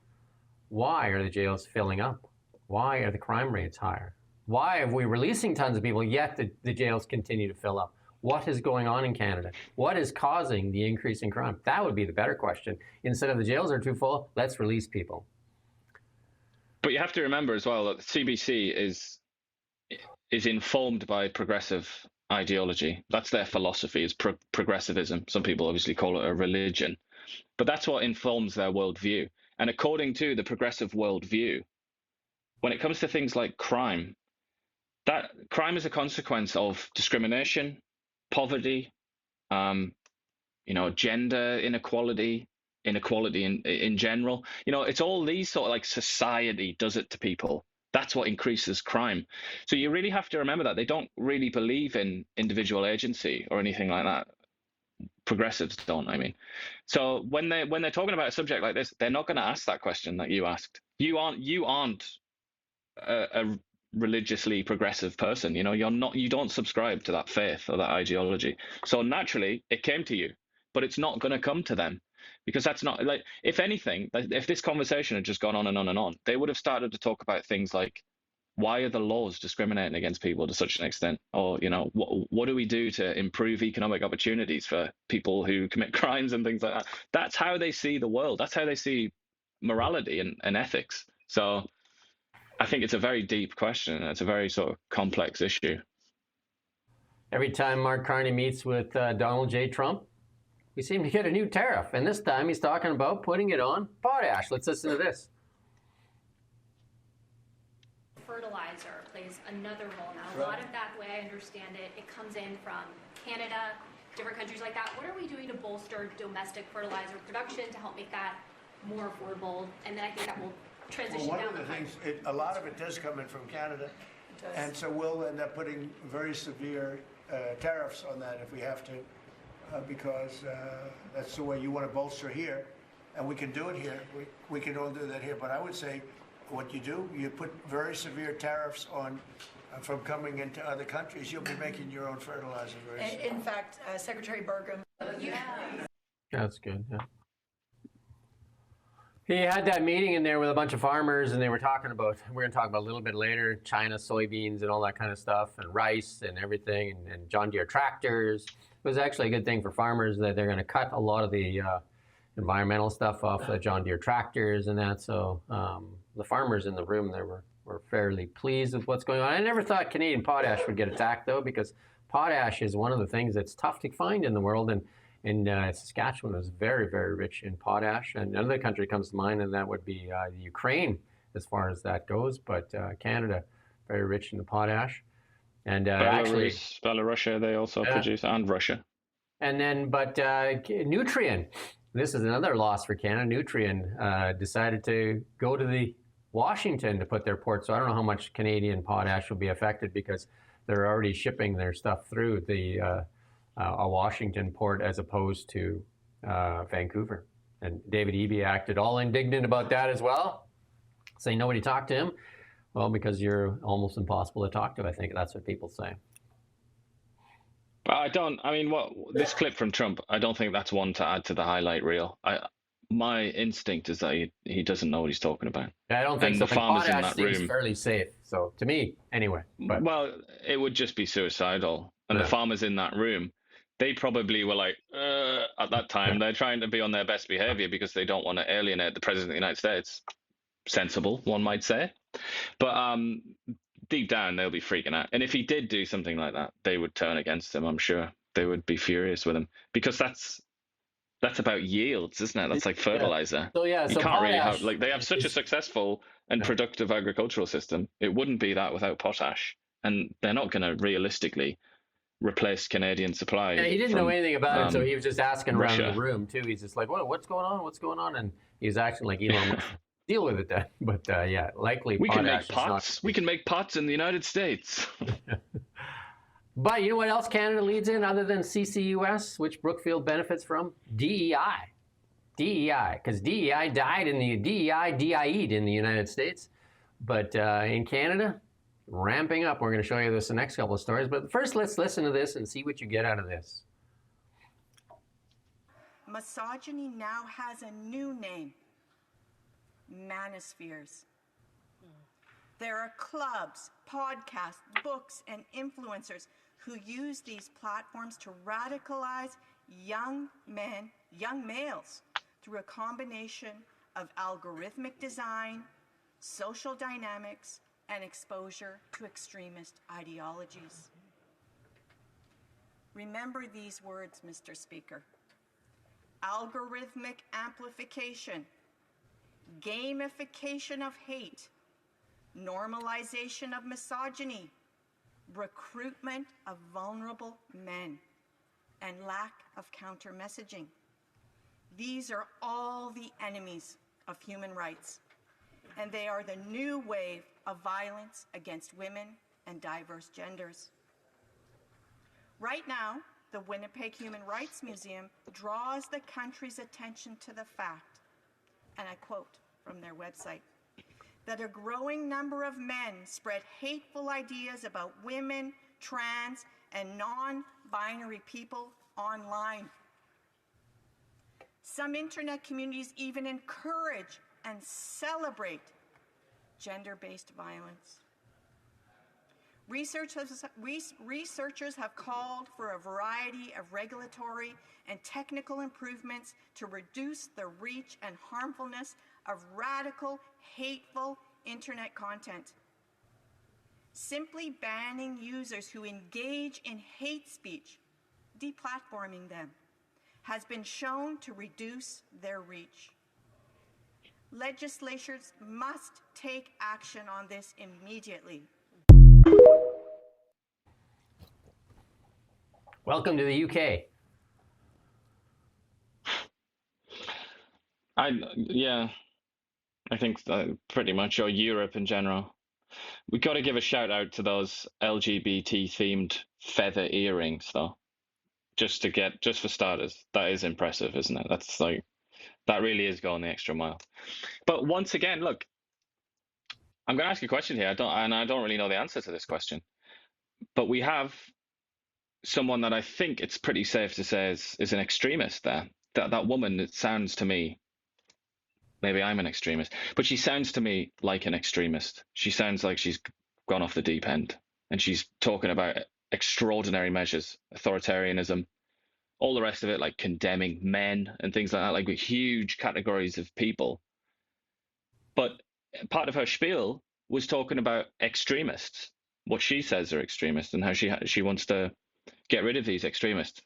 why are the jails filling up? Why are the crime rates higher? Why are we releasing tons of people, yet the jails continue to fill up? What is going on in Canada? What is causing the increase in crime? That would be the better question. Instead of the jails are too full, let's release people. But you have to remember as well that the CBC is informed by progressive ideology. That's their philosophy, is progressivism. Some people obviously call it a religion. But that's what informs their worldview. And according to the progressive worldview, when it comes to things like crime, that crime is a consequence of discrimination, poverty, gender inequality in general. It's all these sort of, like, society does it to people. That's what increases crime. So you really have to remember that they don't really believe in individual agency or anything like that. Progressives don't, I mean. So when they're talking about a subject like this, they're not going to ask that question that you asked. You aren't a religiously progressive person. You're not. You don't subscribe to that faith or that ideology. So naturally, it came to you, but it's not going to come to them, because that's not, like, if anything, if this conversation had just gone on and on and on, they would have started to talk about things like, why are the laws discriminating against people to such an extent? Or, what do we do to improve economic opportunities for people who commit crimes and things like that? That's how they see the world. That's how they see morality and ethics. So I think it's a very deep question. It's a very sort of complex issue. Every time Mark Carney meets with Donald J. Trump, we seem to get a new tariff. And this time he's talking about putting it on potash. Let's listen to this. Fertilizer plays another role. Now, a lot of that, the way I understand it, it comes in from Canada, different countries like that. What are we doing to bolster domestic fertilizer production to help make that more affordable? And then I think that will transition down. One of the things, a lot of it does come in from Canada, and so we'll end up putting very severe tariffs on that if we have to, because that's the way you want to bolster here, and we can do it here. We can all do that here, but I would say, what you do, you put very severe tariffs on from coming into other countries. You'll be making your own fertilizer very soon. In fact, Secretary Burgum. That's good. Yeah. He had that meeting in there with a bunch of farmers, and they were talking about, we're going to talk about a little bit later, China soybeans and all that kind of stuff, and rice and everything, and John Deere tractors. It was actually a good thing for farmers that they're going to cut a lot of the environmental stuff off the John Deere tractors and that. So the farmers in the room there were fairly pleased with what's going on. I never thought Canadian potash would get attacked, though, because potash is one of the things that's tough to find in the world. And Saskatchewan is very, very rich in potash. And another country comes to mind, and that would be Ukraine, as far as that goes. But Canada, very rich in the potash. And Belarus, they also produce, and Russia. And then, but Nutrien, this is another loss for Canada. Nutrien decided to go to Washington to put their port. So I don't know how much Canadian potash will be affected, because they're already shipping their stuff through a Washington port as opposed to Vancouver. And David Eby acted all indignant about that as well, saying nobody talked to him. Well, because you're almost impossible to talk to, I think that's what people say. This clip from Trump, I don't think that's one to add to the highlight reel. My instinct is that he doesn't know what he's talking about. Yeah, I don't think so. The farmers in that seems room, fairly safe. So to me, anyway. But. Well, it would just be suicidal. And the farmers in that room, they probably were like, at that time, they're trying to be on their best behavior because they don't want to alienate the president of the United States. Sensible, one might say. But deep down, they'll be freaking out. And if he did do something like that, they would turn against him, I'm sure. They would be furious with him, because that's about yields, isn't it? That's like fertilizer. So you can't really have, like, they have such a successful and productive agricultural system. It wouldn't be that without potash. And they're not going to realistically replace Canadian supply. Yeah, he didn't know anything about it, so he was just asking Russia. around the room too. He's just like, what's going on? What's going on? And he was acting like Elon Musk. Deal with it then. But likely we can potash make pots. We can make pots in the United States. But you know what else Canada leads in other than CCUS, which Brookfield benefits from? DEI. DEI, because DEI'd in the United States. But in Canada, ramping up. We're going to show you this in the next couple of stories. But first, let's listen to this and see what you get out of this. Misogyny now has a new name. Manospheres. There are clubs, podcasts, books, and influencers who use these platforms to radicalize young males through a combination of algorithmic design, social dynamics, and exposure to extremist ideologies. Remember these words, Mr. Speaker. Algorithmic amplification, gamification of hate, normalization of misogyny, recruitment of vulnerable men, and lack of counter-messaging. These are all the enemies of human rights, and they are the new wave of violence against women and diverse genders. Right now, the Winnipeg Human Rights Museum draws the country's attention to the fact, and I quote from their website, that a growing number of men spread hateful ideas about women, trans, and non-binary people online. Some internet communities even encourage and celebrate gender-based violence. Researchers have called for a variety of regulatory and technical improvements to reduce the reach and harmfulness of radical, hateful internet content. Simply banning users who engage in hate speech, deplatforming them, has been shown to reduce their reach. Legislatures must take action on this immediately. Welcome to the UK. I think pretty much, or Europe in general. We've got to give a shout out to those LGBT themed feather earrings, though. Just for starters, that is impressive, isn't it? That really is going the extra mile. But once again, look, I'm going to ask you a question here. I don't really know the answer to this question. But we have someone that I think it's pretty safe to say is an extremist there. That woman, it sounds to me, maybe I'm an extremist, but she sounds to me like an extremist. She sounds like she's gone off the deep end, and she's talking about extraordinary measures, authoritarianism, all the rest of it, like condemning men and things like that, like with huge categories of people. But part of her spiel was talking about extremists, what she says are extremists, and how she wants to get rid of these extremists.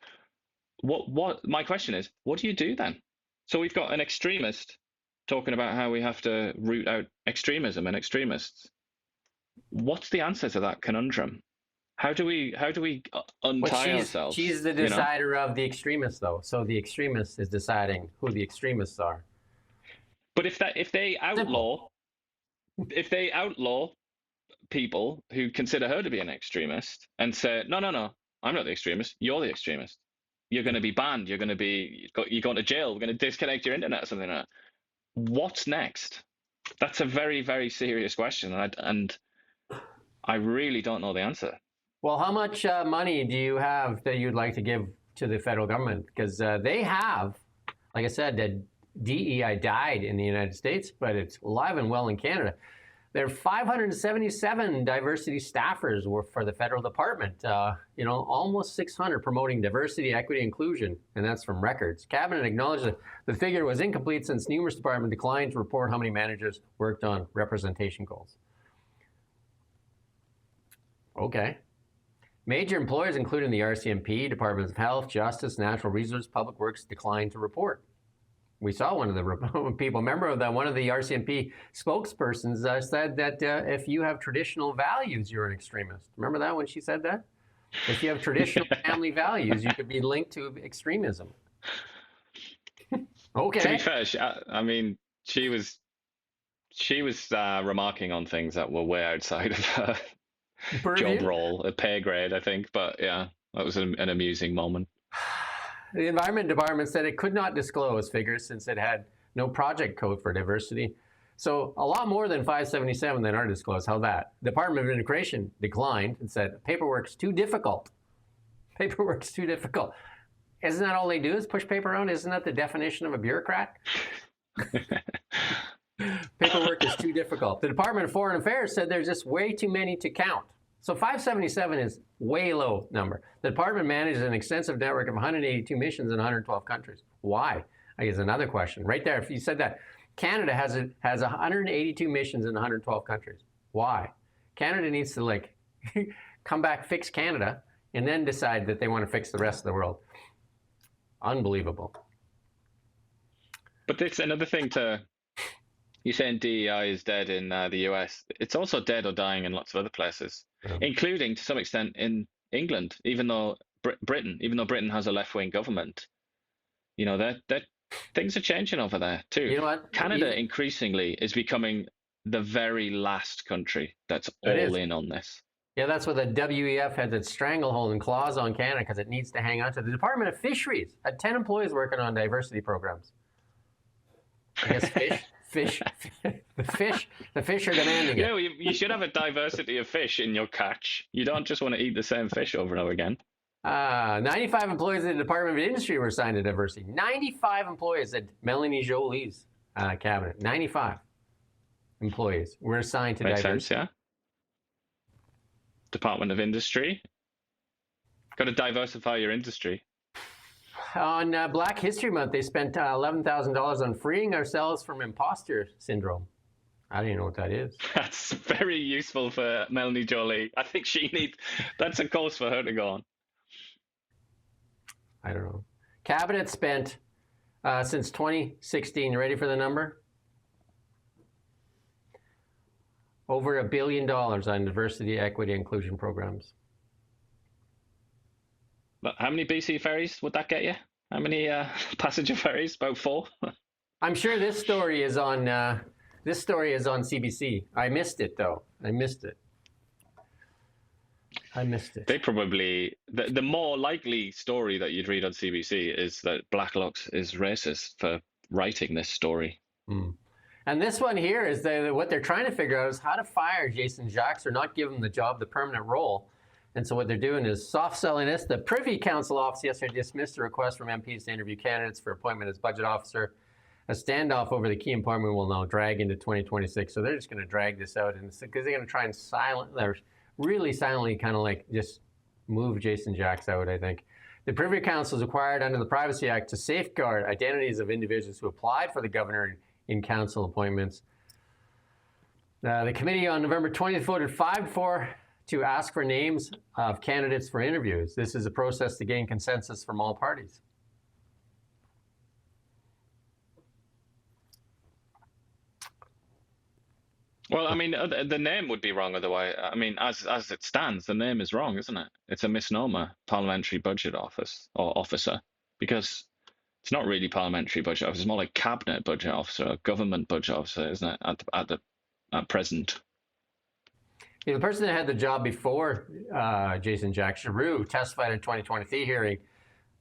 My question is, what do you do then? So we've got an extremist talking about how we have to root out extremism and extremists. What's the answer to that conundrum? How do we untie ourselves? She's the decider of the extremists, though. So the extremist is deciding who the extremists are. But if they outlaw people who consider her to be an extremist and say, no, I'm not the extremist, you're the extremist. You're going to be banned. You're going to jail. We're going to disconnect your internet or something like that. What's next? That's a very, very serious question, and I really don't know the answer. Well, how much money do you have that you'd like to give to the federal government? Because they have, like I said, that DEI died in the United States, but it's alive and well in Canada. There are 577 diversity staffers for the federal department, almost 600 promoting diversity, equity, inclusion, and that's from records. Cabinet acknowledged that the figure was incomplete since numerous departments declined to report how many managers worked on representation goals. Okay. Major employers, including the RCMP, Departments of Health, Justice, Natural Resources, Public Works, declined to report. We saw one of the people, one of the RCMP spokespersons said that if you have traditional values, you're an extremist. Remember that when she said that? If you have traditional family values, you could be linked to extremism. Okay. To be fair, she was remarking on things that were way outside of her job role, a pay grade, I think. But yeah, that was an amusing moment. The Environment Department said it could not disclose figures since it had no project code for diversity. So a lot more than 577 that are disclosed. How that? Department of Immigration declined and said paperwork's too difficult. Paperwork's too difficult. Isn't that all they do is push paper around? Isn't that the definition of a bureaucrat? Paperwork is too difficult. The Department of Foreign Affairs said there's just way too many to count. So 577 is way low number. The department manages an extensive network of 182 missions in 112 countries. Why? I guess another question. Right there, if you said that, Canada has 182 missions in 112 countries. Why? Canada needs to like come back, fix Canada, and then decide that they want to fix the rest of the world. Unbelievable. But it's another thing to, you're saying DEI is dead in the US. It's also dead or dying in lots of other places, including to some extent in England, even though Britain has a left-wing government. You know, that things are changing over there too. You know what? Canada increasingly is becoming the very last country that's all in on this. Yeah, that's what the WEF has its stranglehold and claws on Canada because it needs to hang on to. The Department of Fisheries had 10 employees working on diversity programs. I guess the fish are demanding it. Yeah, you should have a diversity of fish in your catch. You don't just want to eat the same fish over and over again. 95 employees in the Department of Industry were assigned to diversity. 95 employees at Melanie Joly's cabinet. 95 employees were assigned to Makes diversity. sense, yeah. Department of Industry. Got to diversify your industry. On Black History Month, they spent $11,000 on freeing ourselves from imposter syndrome. I don't even know what that is. That's very useful for Melanie Joly. I think that's a course for her to go on. I don't know. Cabinet spent since 2016, you ready for the number? Over $1 billion on diversity, equity, inclusion programs. But how many BC ferries would that get you? How many passenger ferries? About 4? I'm sure this story is on CBC. I missed it though. I missed it. They probably the more likely story that you'd read on CBC is that Blacklock's is racist for writing this story. And this one here is what they're trying to figure out is how to fire Jason Jacques or not give him the job, the permanent role. And so what they're doing is soft selling this. The Privy Council office yesterday dismissed a request from MPs to interview candidates for appointment as budget officer. A standoff over the key appointment will now drag into 2026. So they're just going to drag this out, and because they're going to try and really silently kind of like just move Jason Jacques out, I think. The Privy Council is required under the Privacy Act to safeguard identities of individuals who applied for the governor in council appointments. The committee on November 20th voted 5-4 to ask for names of candidates for interviews. This is a process to gain consensus from all parties. Well, I mean, the name would be wrong otherwise. I mean, as it stands, the name is wrong, isn't it? It's a misnomer, Parliamentary Budget Office or Officer, because it's not really Parliamentary Budget Office. It's more like Cabinet Budget Officer or Government Budget Officer, isn't it, at present? Yeah, the person that had the job before Jason Jacques, Giroux, testified in 2023 hearing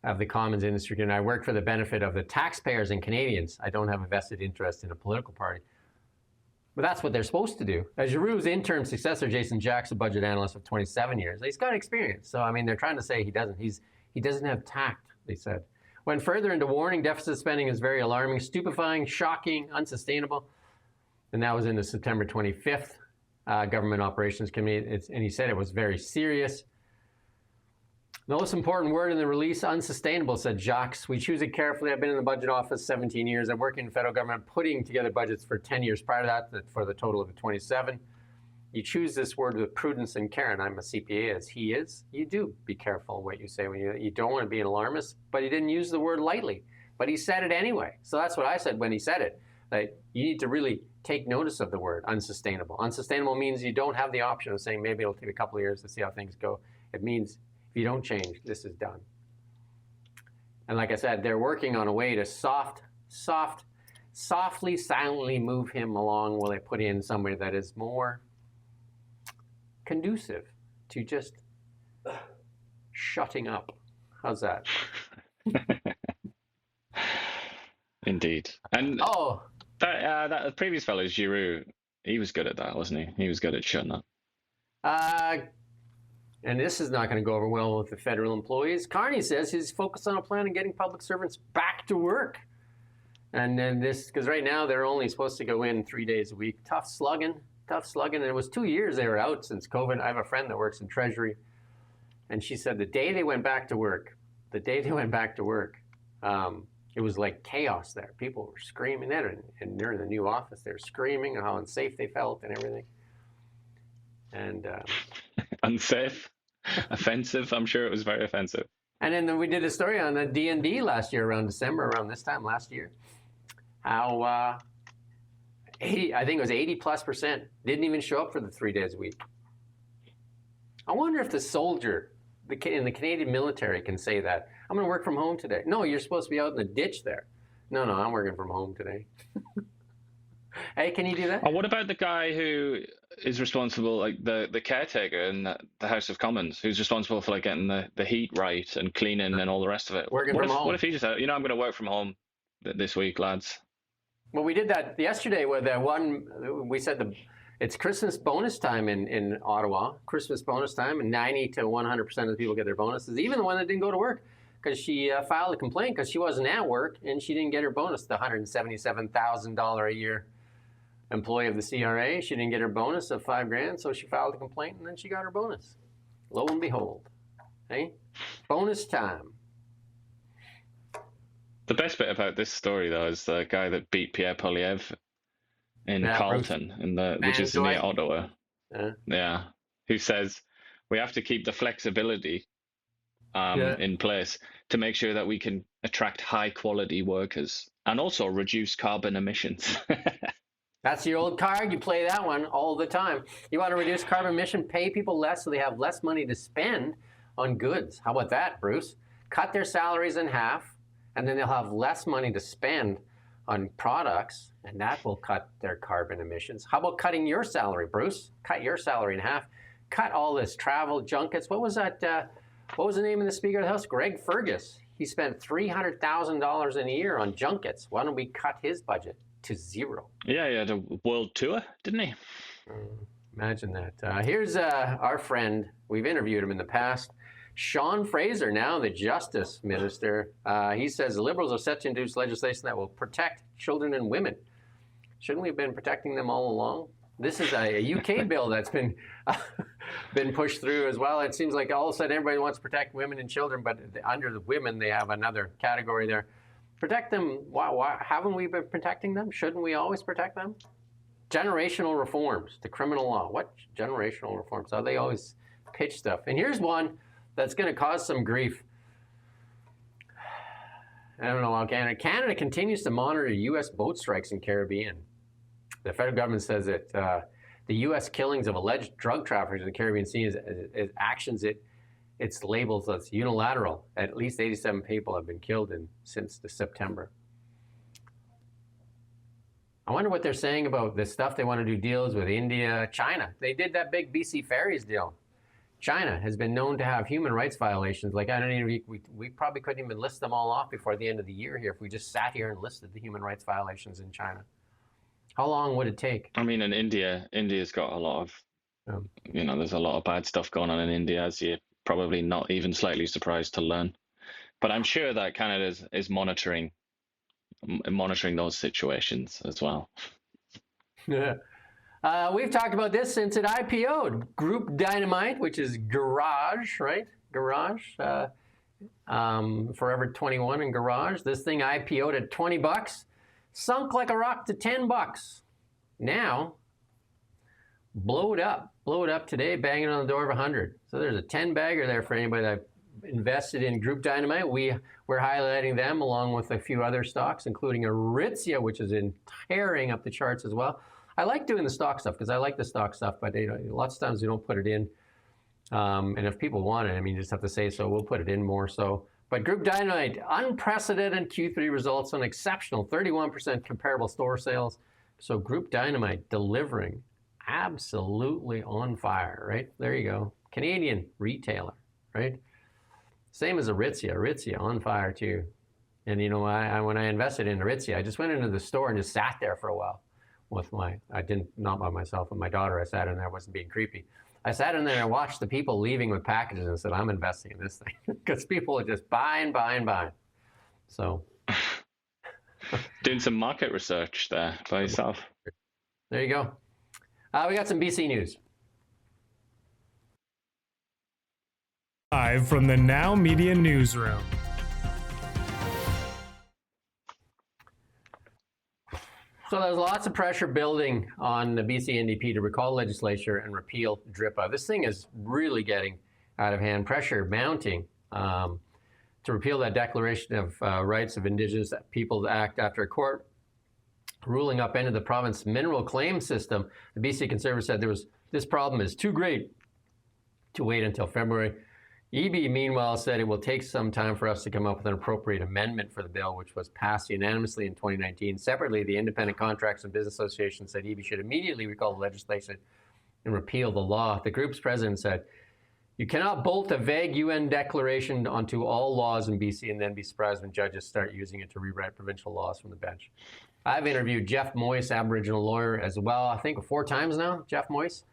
of the Commons Industry, and I work for the benefit of the taxpayers and Canadians. I don't have a vested interest in a political party. But that's what they're supposed to do. Giroux's interim successor, Jason Jacques, a budget analyst of 27 years. He's got experience. So, I mean, they're trying to say he doesn't. He doesn't have tact, they said. Went further into warning deficit spending is very alarming, stupefying, shocking, unsustainable. And that was in the September 25th Government Operations Committee. And he said it was very serious. The most important word in the release, unsustainable, said Jacques. We choose it carefully. I've been in the budget office 17 years. I've worked in the federal government putting together budgets for 10 years prior to that for the total of 27. You choose this word with prudence and care, and I'm a CPA as he is. You do be careful what you say when you don't want to be an alarmist, but he didn't use the word lightly, but he said it anyway. So that's what I said when he said it. Like, you need to really take notice of the word unsustainable. Unsustainable means you don't have the option of saying maybe it'll take a couple of years to see how things go. It means if you don't change, this is done. And like I said, they're working on a way to softly, silently move him along while they put in somebody that is more conducive to just shutting up. How's that? Indeed. And that previous fellow, Giroux, he was good at that, wasn't he? He was good at shutting up. And this is not going to go over well with the federal employees. Carney says he's focused on a plan on getting public servants back to work. And then this, because right now they're only supposed to go in 3 days a week. Tough slugging. And it was 2 years they were out since COVID. I have a friend that works in Treasury. And she said the day they went back to work, It was like chaos there. People were screaming there, and they're in the new office. They're screaming how unsafe they felt and everything. And unsafe, offensive. I'm sure it was very offensive. And then we did a story on the D&D last year, around December, around this time last year. How 80, I think it was 80+% didn't even show up for the 3 days a week. I wonder if the soldier in the Canadian military can say that. I'm going to work from home today. No, you're supposed to be out in the ditch there. No, I'm working from home today. Hey, can you do that? Oh, what about the guy who is responsible, like the caretaker in the House of Commons, who's responsible for like getting the heat right and cleaning and all the rest of it? Working from home. What if he just said, I'm going to work from home this week, lads? Well, we did that yesterday with that one. We said it's Christmas bonus time in Ottawa. Christmas bonus time, and 90 to 100% of the people get their bonuses, even the one that didn't go to work, because she filed a complaint because she wasn't at work and she didn't get her bonus, the $177,000 a year employee of the CRA. She didn't get her bonus of $5,000, so she filed a complaint and then she got her bonus. Lo and behold, hey, bonus time. The best bit about this story, though, is the guy that beat Pierre Polyev in Carleton, which is near Ottawa. Yeah, who says we have to keep the flexibility in place to make sure that we can attract high-quality workers and also reduce carbon emissions. That's your old card. You play that one all the time. You want to reduce carbon emission, pay people less so they have less money to spend on goods. How about that, Bruce? Cut their salaries in half, and then they'll have less money to spend on products, and that will cut their carbon emissions. How about cutting your salary, Bruce? Cut your salary in half. Cut all this travel, junkets. What was that? What was the name of the Speaker of the House? Greg Fergus. He spent $300,000 in a year on junkets. Why don't we cut his budget to zero? Yeah, he had a world tour, didn't he? Imagine that. Here's our friend. We've interviewed him in the past. Sean Fraser, now the Justice Minister. He says the Liberals are set to introduce legislation that will protect children and women. Shouldn't we have been protecting them all along? This is a UK bill that's been pushed through as well. It seems like all of a sudden everybody wants to protect women and children, but under the women they have another category there. Protect them. Why haven't we been protecting them? Shouldn't we always protect them? Generational reforms to criminal law. What generational reforms? How they always pitch stuff. And here's one that's going to cause some grief. I don't know how Canada continues to monitor U.S. boat strikes in Caribbean. The federal government says that the U.S. killings of alleged drug traffickers in the Caribbean Sea is actions it's labeled as unilateral. At least 87 people have been killed since September. I wonder what they're saying about the stuff they want to do deals with India, China. They did that big BC Ferries deal. China has been known to have human rights violations. Like, I don't even, we probably couldn't even list them all off before the end of the year here if we just sat here and listed the human rights violations in China. How long would it take? I mean, in India's got a lot of, there's a lot of bad stuff going on in India, as you're probably not even slightly surprised to learn. But I'm sure that Canada is monitoring those situations as well. Yeah. We've talked about this since it IPO'd. Group Dynamite, which is Garage, right? Garage. Forever 21 and Garage. This thing IPO'd at $20. Sunk like a rock to $10. Now, blowed up today, banging on the door of 100. So there's a 10-bagger there for anybody that invested in Group Dynamite. We're highlighting them along with a few other stocks, including Aritzia, which is tearing up the charts as well. I like doing the stock stuff because I like the stock stuff, but lots of times we don't put it in. And if people want it, I mean, you just have to say so. We'll put it in more so. But Group Dynamite, unprecedented Q3 results on exceptional 31% comparable store sales. So Group Dynamite delivering absolutely on fire, right? There you go. Canadian retailer, right? Same as Aritzia on fire too. And when I invested in Aritzia, I just went into the store and just sat there for a while with not by myself, with my daughter. I sat in there, I wasn't being creepy. I sat in there and watched the people leaving with packages and said, I'm investing in this thing. Because people are just buying. So. Doing some market research there by yourself. There you go. We got some BC news. Live from the Now Media Newsroom. So there's lots of pressure building on the BC NDP to recall legislature and repeal DRIPA. This thing is really getting out of hand. Pressure mounting to repeal that Declaration of Rights of Indigenous Peoples Act after a court ruling upended the province's mineral claim system. The BC Conservatives said this problem is too great to wait until February. EB, meanwhile, said it will take some time for us to come up with an appropriate amendment for the bill, which was passed unanimously in 2019. Separately, the Independent Contracts and Business Association said EB should immediately recall the legislation and repeal the law. The group's president said, "You cannot bolt a vague UN declaration onto all laws in BC and then be surprised when judges start using it to rewrite provincial laws from the bench." I've interviewed Jeff Moyse, Aboriginal lawyer, as well, I think 4 times now, Jeff Moyse.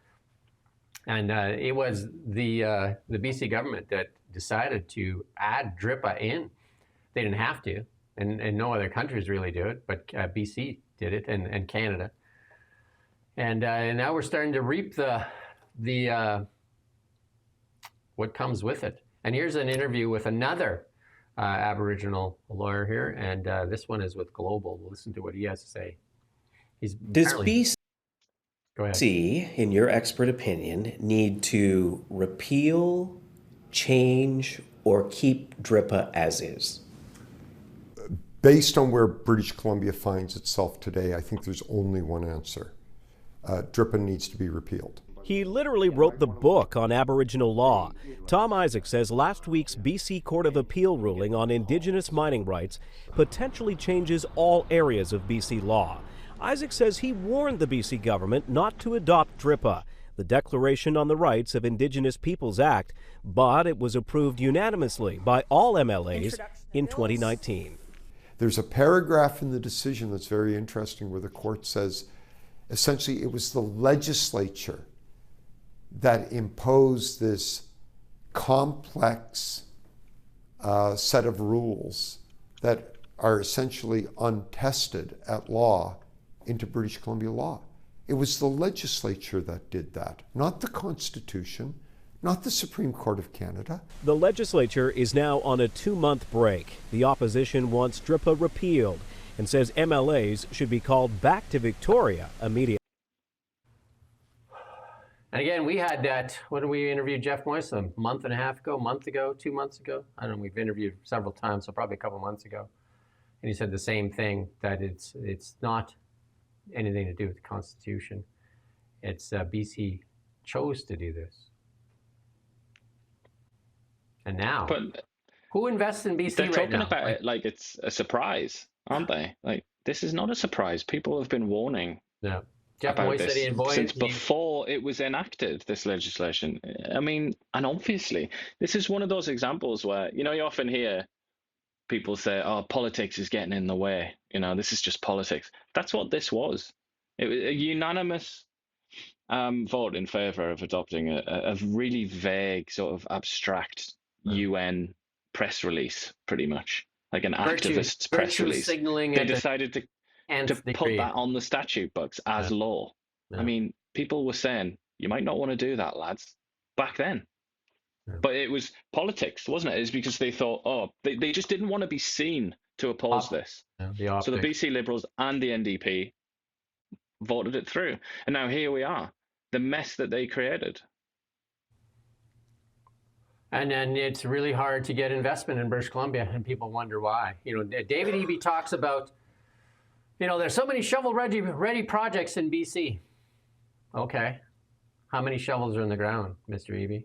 And it was the BC government that decided to add DRIPA in. They didn't have to, and no other countries really do it, but BC did it, and Canada. And now we're starting to reap the what comes with it. And here's an interview with another Aboriginal lawyer here, and this one is with Global. We'll listen to what he has to say. Does BC, go ahead. in your expert opinion, need to repeal, change, or keep DRIPA as is? Based on where British Columbia finds itself today, I think there's only one answer. DRIPA needs to be repealed. He literally wrote the book on Aboriginal law. Tom Isaac says last week's BC Court of Appeal ruling on Indigenous mining rights potentially changes all areas of BC law. Isaac says he warned the BC government not to adopt DRIPA, the Declaration on the Rights of Indigenous Peoples Act, but it was approved unanimously by all MLAs in 2019. There's a paragraph in the decision that's very interesting where the court says essentially it was the legislature that imposed this complex set of rules that are essentially untested at law into British Columbia law. It was the legislature that did that, not the Constitution, not the Supreme Court of Canada. The legislature is now on a 2-month break. The opposition wants DRIPA repealed and says MLAs should be called back to Victoria immediately. And again, we had that, when did we interview Jeff Moyse? A month and a half ago, 2 months ago? I don't know, we've interviewed several times, so probably a couple months ago. And he said the same thing, that it's not anything to do with the Constitution. It's BC chose to do this. And now, who invests in BC right now? They're talking about it like it's a surprise, aren't they? Like, this is not a surprise. People have been warning. Yeah. Jeff about Moyse this said since before it was enacted, this legislation. I mean, and obviously, this is one of those examples where, you often hear people say, oh, politics is getting in the way. This is just politics. That's what this was. It was a unanimous vote in favor of adopting a really vague, sort of abstract UN press release, pretty much, like an activist's press release. They decided to put that on the statute books as law. I mean, people were saying, you might not want to do that, lads, back then. But it was politics, wasn't it? It's because they thought, they just didn't want to be seen to oppose this. So the BC Liberals and the NDP voted it through. And now here we are, the mess that they created. And then it's really hard to get investment in British Columbia, and people wonder why. David Eby talks about, there's so many shovel-ready projects in BC. Okay. How many shovels are in the ground, Mr. Eby?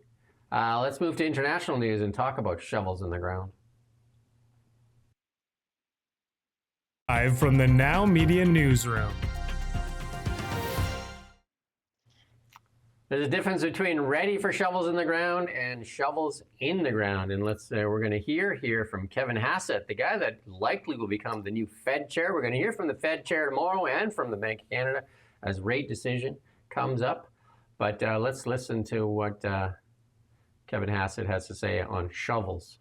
Let's move to international news and talk about shovels in the ground. Live from the Now Media Newsroom. There's a difference between ready for shovels in the ground and shovels in the ground. And we're going to hear from Kevin Hassett, the guy that likely will become the new Fed chair. We're going to hear from the Fed chair tomorrow and from the Bank of Canada as rate decision comes up. But let's listen to what Kevin Hassett has to say on shovels.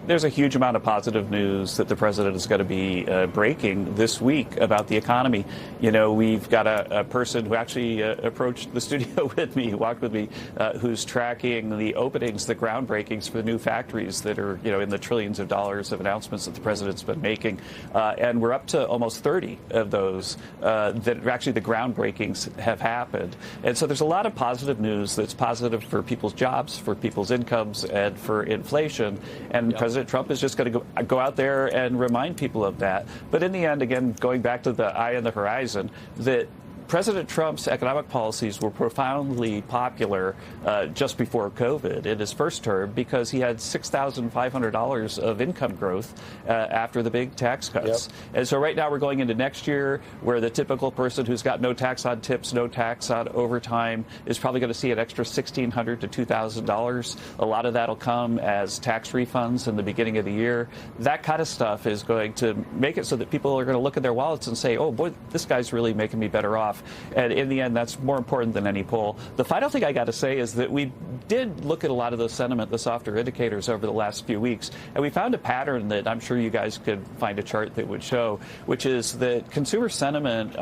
There's a huge amount of positive news that the president is going to be breaking this week about the economy. You know, we've got a person who actually approached the studio with me, walked with me, who's tracking the openings, the groundbreakings for the new factories that are, you know, in the trillions of dollars of announcements that the president's been making. And we're up to almost 30 of those that actually the groundbreakings have happened. And so there's a lot of positive news that's positive for people's jobs, for people's incomes, and for inflation. And President Trump is just going to go out there and remind people of that. But in the end, again, going back to the eye on the horizon, that President Trump's economic policies were profoundly popular just before COVID in his first term because he had $6,500 of income growth after the big tax cuts. Yep. And so right now we're going into next year where the typical person who's got no tax on tips, no tax on overtime is probably going to see an extra $1,600 to $2,000. A lot of that will come as tax refunds in the beginning of the year. That kind of stuff is going to make it so that people are going to look at their wallets and say, oh, boy, this guy's really making me better off. And in the end, that's more important than any poll. The final thing I got to say is that we did look at a lot of the sentiment, the softer indicators over the last few weeks, and we found a pattern that I'm sure you guys could find a chart that would show, which is that consumer sentiment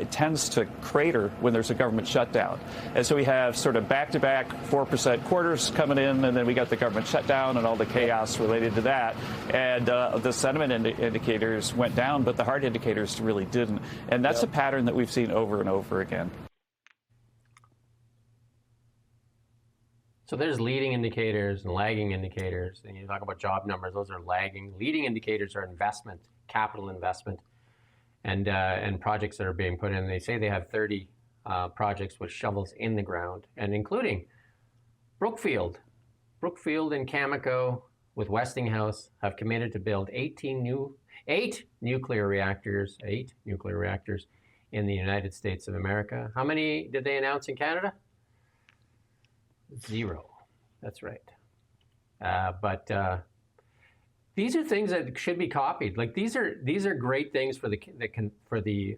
it tends to crater when there's a government shutdown. And so we have sort of back-to-back 4% quarters coming in, and then we got the government shutdown and all the chaos related to that. And the sentiment indicators went down, but the hard indicators really didn't. And that's a pattern that we've seen over and over again. So there's leading indicators and lagging indicators, and you talk about job numbers; those are lagging. Leading indicators are investment, capital investment, and projects that are being put in. They say they have 30 projects with shovels in the ground, and including Brookfield and Cameco with Westinghouse have committed to build 8 nuclear reactors in the United States of America. How many did they announce in Canada? 0. That's right. But these are things that should be copied. Like these are great things for the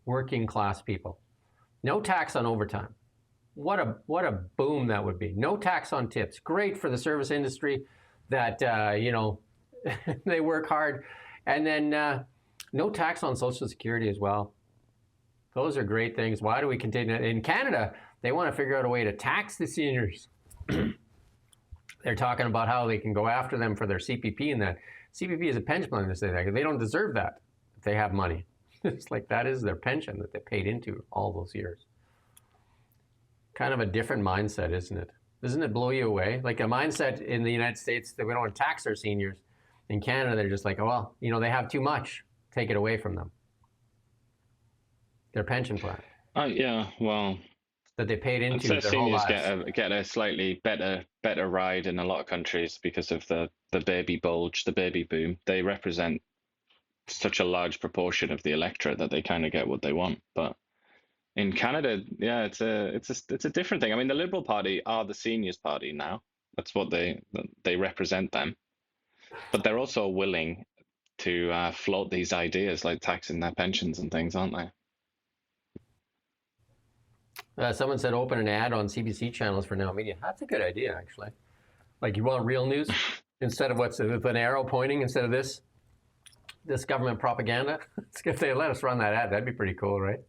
working class people. No tax on overtime. What a boom that would be. No tax on tips. Great for the service industry that you know they work hard, and then no tax on Social Security as well. Those are great things. Why do we continue? In Canada, they want to figure out a way to tax the seniors. They're talking about how they can go after them for their CPP, and that CPP is a pension plan. They don't deserve that if they have money. It's like that is their pension that they paid into all those years. Kind of a different mindset, isn't it? Doesn't it blow you away? Like a mindset in the United States that we don't want to tax our seniors. In Canada, they're just like, oh, well, you know, they have too much. Take it away from them. Their pension plan. Yeah, well, that they paid into their whole lives. Seniors get a slightly better ride in a lot of countries because of the baby bulge, the baby boom. They represent such a large proportion of the electorate that they kind of get what they want. But in Canada, yeah, it's a different thing. I mean, the Liberal Party are the seniors party now. That's what they represent them. But they're also willing to float these ideas like taxing their pensions and things, aren't they? Someone said open an ad on CBC channels for Now Media. That's a good idea, actually. Like you want real news instead of what's with an arrow pointing instead of this government propaganda. If they let us run that ad, that'd be pretty cool, right?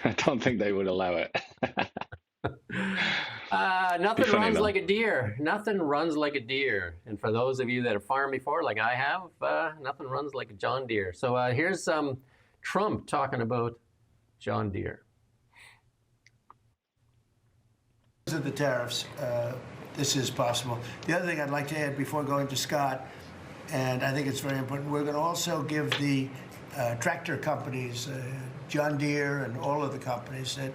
I don't think they would allow it. Nothing runs like a deer. Nothing runs like a deer. And for those of you that have farmed before, like I have, nothing runs like a John Deere. So here's Trump talking about John Deere. Of the tariffs, this is possible. The other thing I'd like to add before going to Scott, and I think it's very important, we're going to also give the tractor companies, John Deere and all of the companies that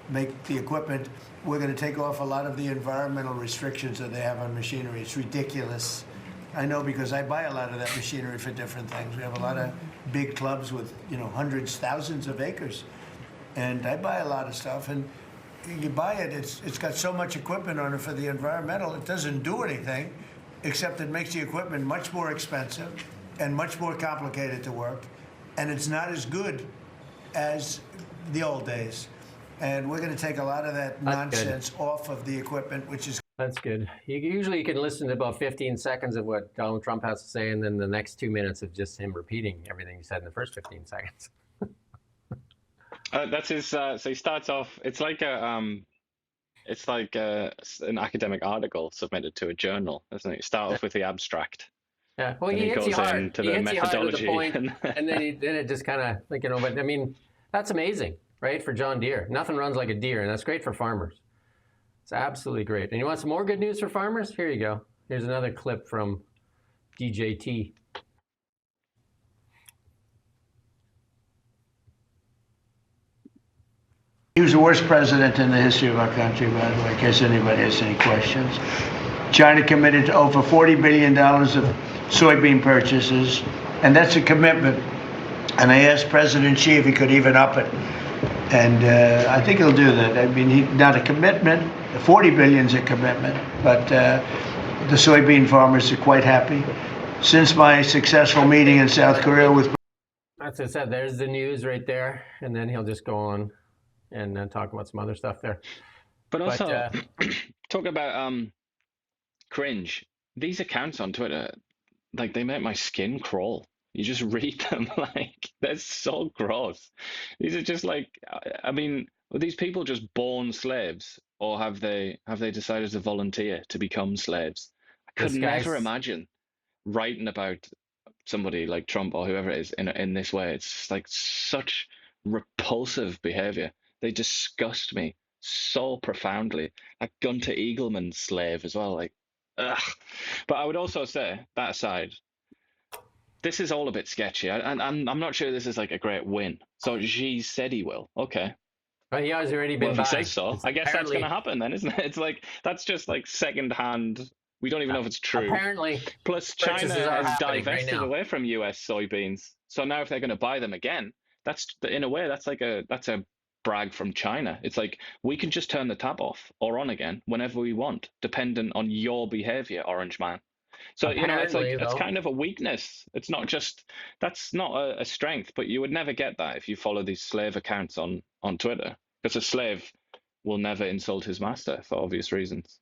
make the equipment, we're going to take off a lot of the environmental restrictions that they have on machinery. It's ridiculous. I know because I buy a lot of that machinery for different things. We have a lot of big clubs with, you know, hundreds, thousands of acres. And I buy a lot of stuff, and you buy it, it's got so much equipment on it for the environmental, it doesn't do anything, except it makes the equipment much more expensive and much more complicated to work, and it's not as good as the old days. And we're going to take a lot of that nonsense off of the equipment, which is That's good. Usually you can listen to about 15 seconds of what Donald Trump has to say, and then the next 2 minutes of just him repeating everything he said in the first 15 seconds. That's his. So he starts off. It's like an academic article submitted to a journal, isn't it? You start off with the abstract. Yeah, well, and he hits you hard. into He the hits you hard to the methodology, point, and then it just kind of like, But I mean, that's amazing, right? For John Deere, nothing runs like a deer, and that's great for farmers. It's absolutely great. And you want some more good news for farmers? Here you go. Here's another clip from DJT. He was the worst president in the history of our country, by the way, in case anybody has any questions. China committed to over $40 billion of soybean purchases, and that's a commitment. And I asked President Xi if he could even up it. And I think he'll do that. I mean, not a commitment. The 40 billion is a commitment, but the soybean farmers are quite happy. Since my successful meeting in South Korea with... That's what I said. There's the news right there. And then he'll just go on and then talk about some other stuff there. But also, talk about cringe. These accounts on Twitter, like, they make my skin crawl. You just read them, like, they're so gross. These are just like, I mean, are these people just born slaves, or have they decided to volunteer to become slaves? I could never imagine writing about somebody like Trump or whoever it is in this way. It's just like such repulsive behavior. They disgust me so profoundly. Like Gunter Eagleman's slave as well. Like, ugh. But I would also say, that aside, this is all a bit sketchy, and I'm not sure this is like a great win. So Xi said he will. Okay. But he has already been. Well, if he says so, I guess that's going to happen then, isn't it? It's like, that's just like second-hand. We don't even know if it's true. Apparently. Plus, China has divested away from U.S. soybeans. So now, if they're going to buy them again, that's, in a way, that's a brag from China. It's like, we can just turn the tap off or on again whenever we want, dependent on your behavior, Orange Man. So, it's like, it's kind of a weakness. It's not just, that's not a strength, but you would never get that if you follow these slave accounts on Twitter, because a slave will never insult his master for obvious reasons.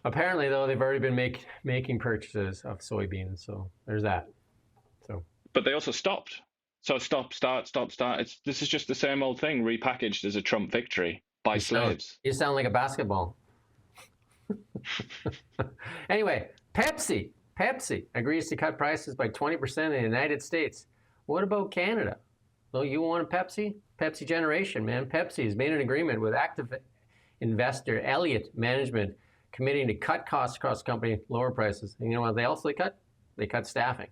Apparently, though, they've already been making purchases of soybeans, so there's that. So, but they also stopped. So stop, start. This is just the same old thing repackaged as a Trump victory by slaves. You sound like a basketball. Anyway, Pepsi agrees to cut prices by 20% in the United States. What about Canada? Well, you want a Pepsi? Pepsi Generation, man. Pepsi has made an agreement with active investor Elliott Management, committing to cut costs across the company, lower prices. And you know what they also cut? They cut staffing.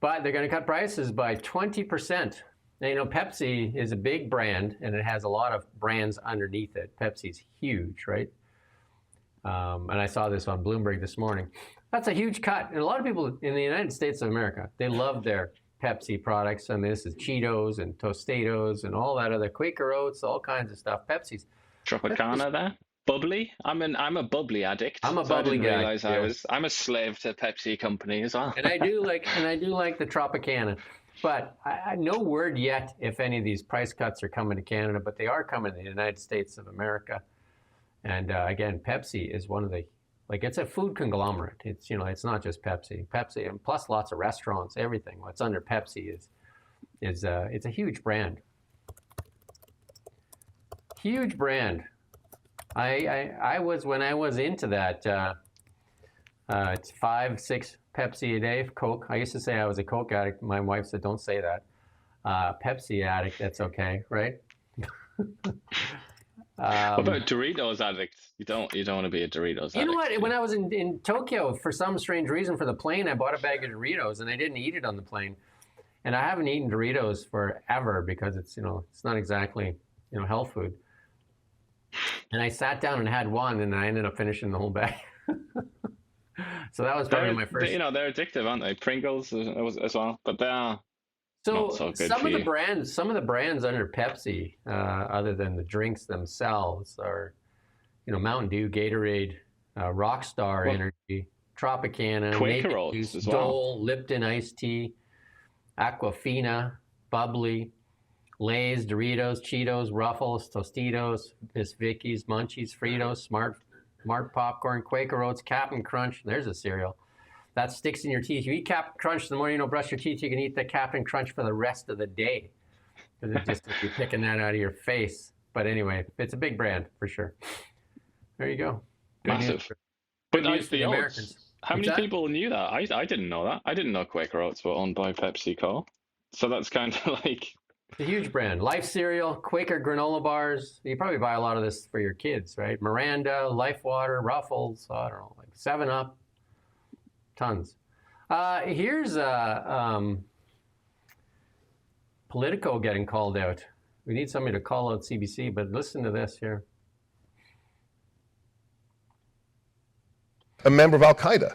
But they're going to cut prices by 20%. Now, Pepsi is a big brand, and it has a lot of brands underneath it. Pepsi's huge, right? And I saw this on Bloomberg this morning. That's a huge cut. And a lot of people in the United States of America, they love their Pepsi products. I mean, this is Cheetos and Tostitos and all that other Quaker Oats, all kinds of stuff. Pepsi's. Tropicana there. Bubbly. I'm a bubbly addict. I'm a bubbly guy. I didn't realize I'm a slave to Pepsi company as well. And I do like the Tropicana. But no word yet if any of these price cuts are coming to Canada, but they are coming to the United States of America. And again, Pepsi is one of the, like, it's a food conglomerate. It's, it's not just Pepsi, and plus lots of restaurants, everything. What's under Pepsi is it's a huge brand. Huge brand. I was, when I was into that, it's 5-6 Pepsi a day, Coke. I used to say I was a Coke addict. My wife said, don't say that. Pepsi addict, that's okay, right? What about Doritos addict? You don't want to be a Doritos addict. You know what? When I was in Tokyo, for some strange reason, for the plane, I bought a bag of Doritos, and I didn't eat it on the plane. And I haven't eaten Doritos forever because it's it's not exactly health food. And I sat down and had one, and I ended up finishing the whole bag. So that was probably my first. They're addictive, aren't they? Pringles as well, but they are. So, so good some of the brands under Pepsi, other than the drinks themselves, are, Mountain Dew, Gatorade, Rockstar Energy, Tropicana, Quaker Oats as well. Dole, Lipton iced tea, Aquafina, Bubbly, Lay's, Doritos, Cheetos, Ruffles, Tostitos, Miss Vicky's, Munchies, Fritos, Mark Popcorn, Quaker Oats, Captain Crunch. There's a cereal. That sticks in your teeth. You eat Captain Crunch, the more you don't brush your teeth, you can eat the Captain Crunch for the rest of the day. Because it's just you're picking that out of your face. But anyway, it's a big brand for sure. There you go. Good Massive. news. But Good news like for the the Americans. odds. How What's many that? people knew that? I didn't know that. I didn't know Quaker Oats were owned by PepsiCo. So that's kind of like... It's a huge brand. Life cereal, Quaker granola bars. You probably buy a lot of this for your kids, right? Miranda, Life Water, Ruffles, I don't know, like 7-Up. Tons. Here's Politico getting called out. We need somebody to call out CBC, but listen to this here. A member of Al-Qaeda.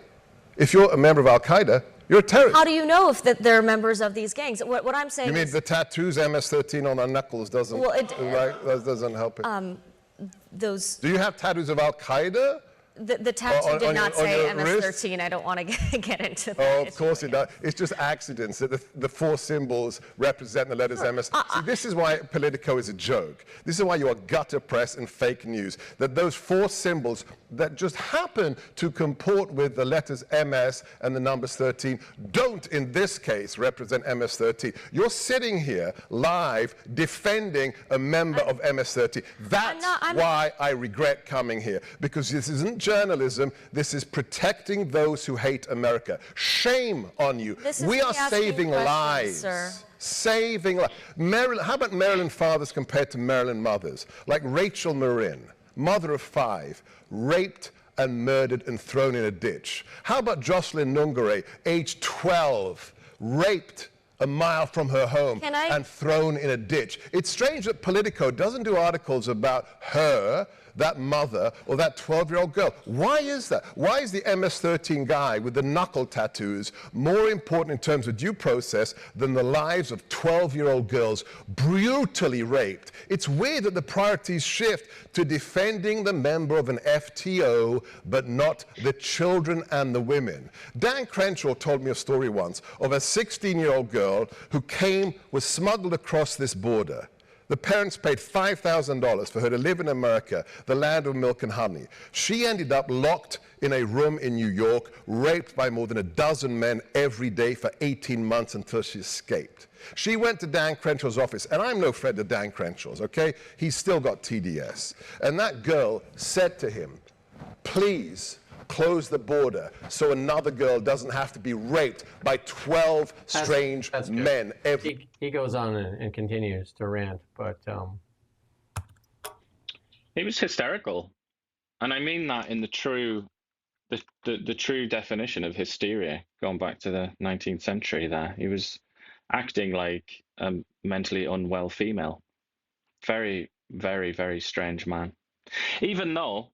If you're a member of Al-Qaeda, you're a terrorist. How do you know if that they're members of these gangs? What I'm saying You mean is, the tattoos MS-13 on their knuckles doesn't, that doesn't help it? those Do you have tattoos of Al-Qaeda? the tattoo on- did on not your- on say your MS-13. I don't want to get into that. Oh, of course it does. It's just accidents that the four symbols represent the letters MS. See, this is why Politico is a joke. This is why you are gutter press and fake news. That those four symbols that just happen to comport with the letters MS and the numbers 13 don't, in this case, represent MS-13. You're sitting here live defending a member of MS-13. That's why I regret coming here, because this isn't journalism. This is protecting those who hate America. Shame on you. We are saving lives. Sir. Saving lives. How about Maryland fathers compared to Maryland mothers? Like Rachel Marin, mother of 5, raped and murdered and thrown in a ditch. How about Jocelyn Nungare, age 12, raped a mile from her home and thrown in a ditch? It's strange that Politico doesn't do articles about her, that mother, or that 12-year-old girl. Why is that? Why is the MS-13 guy with the knuckle tattoos more important in terms of due process than the lives of 12-year-old girls brutally raped? It's weird that the priorities shift to defending the member of an FTO, but not the children and the women. Dan Crenshaw told me a story once of a 16-year-old girl who was smuggled across this border. The parents paid $5,000 for her to live in America, the land of milk and honey. She ended up locked in a room in New York, raped by more than a dozen men every day for 18 months until she escaped. She went to Dan Crenshaw's office, and I'm no friend of Dan Crenshaw's, okay? He's still got TDS. And that girl said to him, please close the border so another girl doesn't have to be raped by 12 strange men. He goes on and continues to rant, but He was hysterical, and I mean that in the true definition of hysteria, going back to the 19th century. There, he was acting like a mentally unwell female. Very, very, very strange man. Even though,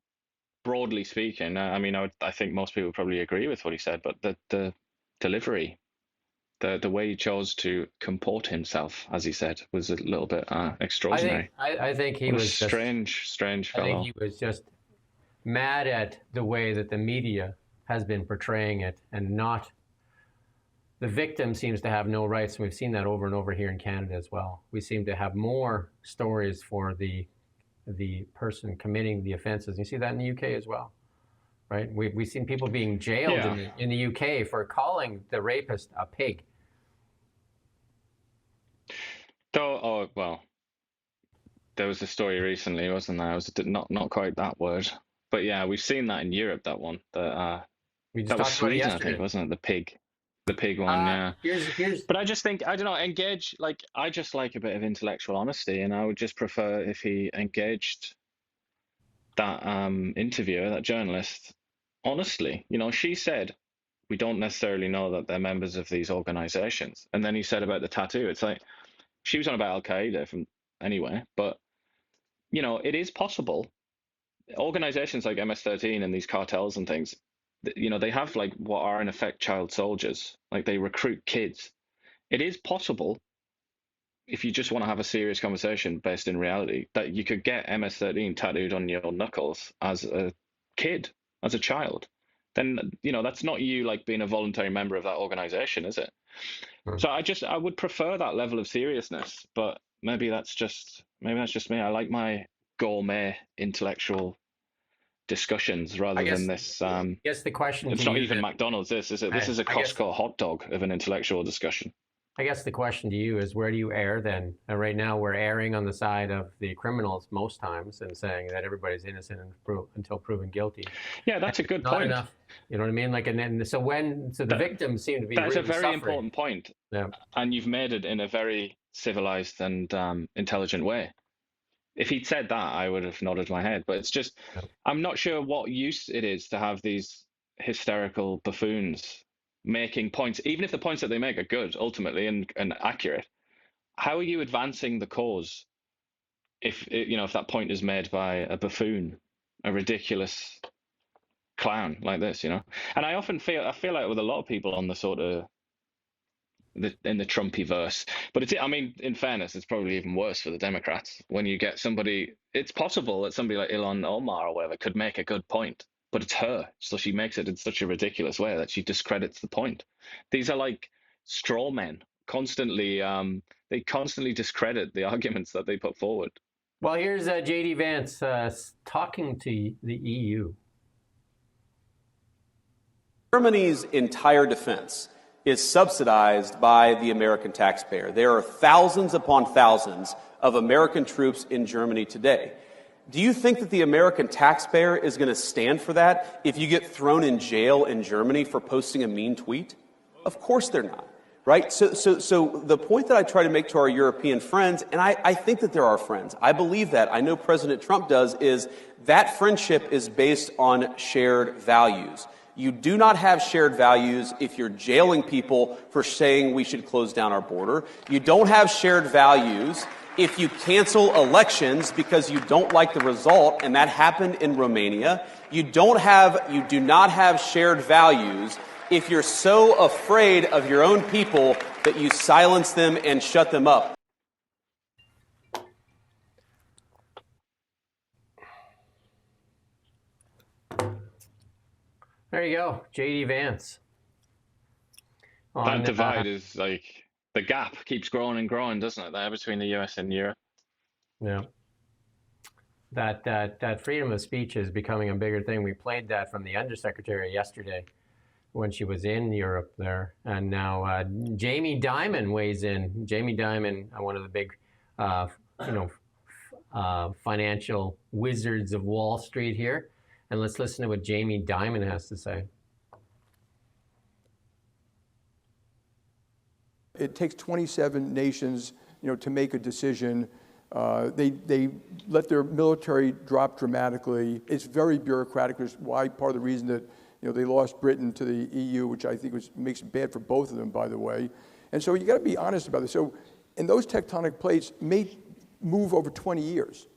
broadly speaking, I think most people probably agree with what he said, but the delivery, the way he chose to comport himself, as he said, was a little bit extraordinary. I think he was strange fellow. I think he was just mad at the way that the media has been portraying it, and not the victim seems to have no rights. And we've seen that over and over here in Canada as well. We seem to have more stories for the person committing the offenses. You see that in the UK as well, right? We've seen people being jailed in the UK for calling the rapist a pig. Well, there was a story recently, wasn't there? It was not quite that word, but yeah, we've seen that in Europe. That one, that was Sweden, I think, wasn't it? The pig one, yeah. But I just think, I don't know, engage, like, I just like a bit of intellectual honesty, and I would just prefer if he engaged that interviewer, that journalist, honestly. You know, she said, we don't necessarily know that they're members of these organizations. And then he said about the tattoo, it's like, she was on about Al-Qaeda from anywhere, but, you know, it is possible. Organizations like MS-13 and these cartels and things, you know, they have like what are in effect child soldiers, like they recruit kids. It is possible, if you just want to have a serious conversation based in reality, that you could get MS-13 tattooed on your knuckles as a kid, as a child. Then, you know, that's not you like being a voluntary member of that organization, is it? So I would prefer that level of seriousness, but maybe that's just me. I like my gourmet intellectual discussions rather than this. I guess the question It's to not you even then- McDonald's. This is This is a I guess- Costco hot dog of an intellectual discussion. I guess the question to you is, where do you err then? Right now, we're erring on the side of the criminals most times and saying that everybody's innocent until proven guilty. Yeah, that's a good Not point. enough. You know what I mean? Like, and then so the victims seem to be That's really a very suffering. important point. Yeah. And you've made it in a very civilized and intelligent way. If he'd said that, I would have nodded my head. But it's just, I'm not sure what use it is to have these hysterical buffoons making points, even if the points that they make are good ultimately and accurate. How are you advancing the cause if that point is made by a buffoon, a ridiculous clown like this, And I often feel like with a lot of people on the sort of in the Trumpy verse, but in fairness, it's probably even worse for the Democrats when you get somebody. It's possible that somebody like Ilhan Omar or whatever could make a good point, but it's her, so she makes it in such a ridiculous way that she discredits the point. These are like straw men, constantly. They constantly discredit the arguments that they put forward. Well, here's J.D. Vance talking to the EU. Germany's entire defense is subsidized by the American taxpayer. There are thousands upon thousands of American troops in Germany today. Do you think that the American taxpayer is going to stand for that if you get thrown in jail in Germany for posting a mean tweet? Of course they're not, right? So the point that I try to make to our European friends, and I think that they're our friends, I believe that, I know President Trump does, is that friendship is based on shared values. You do not have shared values if you're jailing people for saying we should close down our border. You don't have shared values if you cancel elections because you don't like the result, and that happened in Romania. You do not have shared values if you're so afraid of your own people that you silence them and shut them up. There you go, J.D. Vance. That divide is like, the gap keeps growing and growing, doesn't it, there between the US and Europe? Yeah. That freedom of speech is becoming a bigger thing. We played that from the Undersecretary yesterday when she was in Europe there. And now Jamie Dimon weighs in. Jamie Dimon, one of the big, financial wizards of Wall Street here. And let's listen to what Jamie Dimon has to say. It takes 27 nations, to make a decision. They let their military drop dramatically. It's very bureaucratic. That's why part of the reason that they lost Britain to the EU, which I think makes it bad for both of them, by the way. And so you got to be honest about this. So, and those tectonic plates may move over 20 years.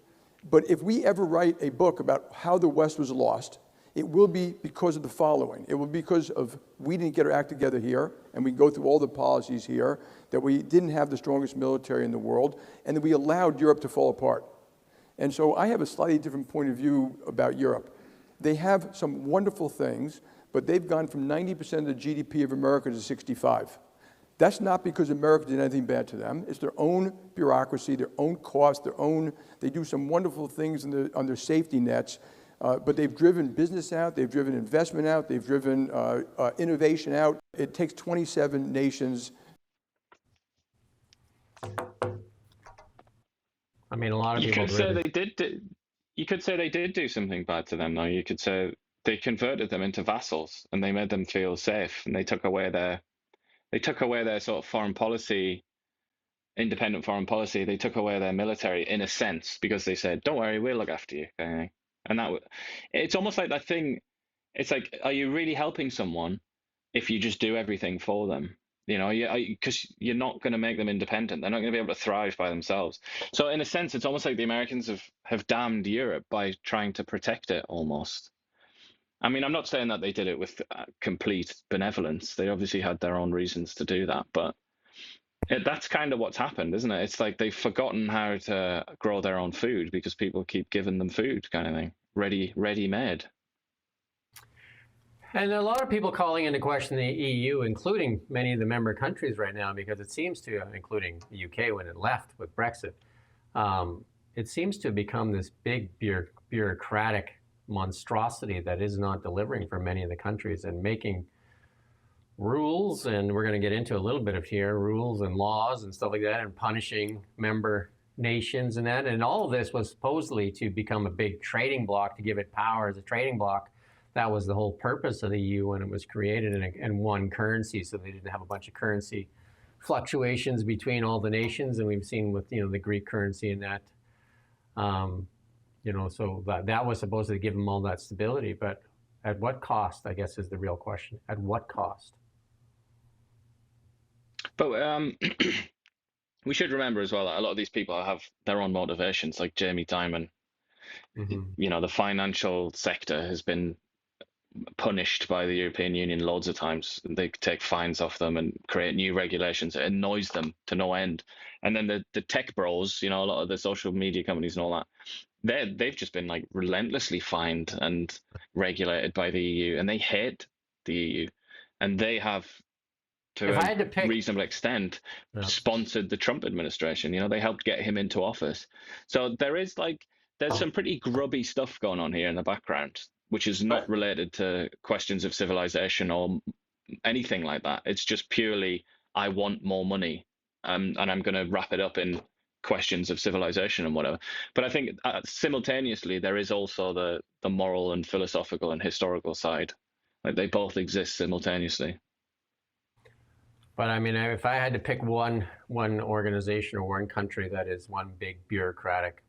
But if we ever write a book about how the West was lost, it will be because of the following. It will be because of we didn't get our act together here, and we go through all the policies here, that we didn't have the strongest military in the world, and that we allowed Europe to fall apart. And so I have a slightly different point of view about Europe. They have some wonderful things, but they've gone from 90% of the GDP of America to 65. That's not because America did anything bad to them. It's their own bureaucracy, their own costs, they do some wonderful things on their safety nets, but they've driven business out, they've driven investment out, they've driven innovation out. It takes 27 nations. I mean, a lot of people. You could say they did do something bad to them, though. You could say they converted them into vassals and they made them feel safe, and they took away their sort of foreign policy, independent foreign policy. They took away their military in a sense because they said, "Don't worry, we'll look after you." Okay? And it's almost like that thing. It's like, are you really helping someone if you just do everything for them? Because you're not going to make them independent. They're not going to be able to thrive by themselves. So in a sense, it's almost like the Americans have damned Europe by trying to protect it almost. I mean, I'm not saying that they did it with complete benevolence. They obviously had their own reasons to do that, but that's kind of what's happened, isn't it? It's like they've forgotten how to grow their own food because people keep giving them food, kind of thing, ready-made. And a lot of people calling into question the EU, including many of the member countries right now, because it seems to, including the UK when it left with Brexit, it seems to have become this big bureaucratic monstrosity that is not delivering for many of the countries and making rules, and we're going to get into a little bit of here, rules and laws and stuff like that, and punishing member nations and that. And all of this was supposedly to become a big trading bloc, to give it power as a trading bloc. That was the whole purpose of the EU when it was created, and one currency, so they didn't have a bunch of currency fluctuations between all the nations. And we've seen with, the Greek currency and that, so that was supposed to give them all that stability. But at what cost, I guess, is the real question. At what cost? But we should remember as well that a lot of these people have their own motivations, like Jamie Dimon. The financial sector has been punished by the European Union loads of times. They take fines off them and create new regulations. It annoys them to no end. And then the tech bros, a lot of the social media companies and all that, they've just been like relentlessly fined and regulated by the EU, and they hate the EU, and they have, to a reasonable extent, sponsored the Trump administration. They helped get him into office. So there's some pretty grubby stuff going on here in the background, which is not related to questions of civilization or anything like that. It's just purely, I want more money, and I'm going to wrap it up in questions of civilization and whatever. But I think simultaneously there is also the moral and philosophical and historical side. Like, they both exist simultaneously. But I mean, if I had to pick one organization or one country that is one big bureaucratic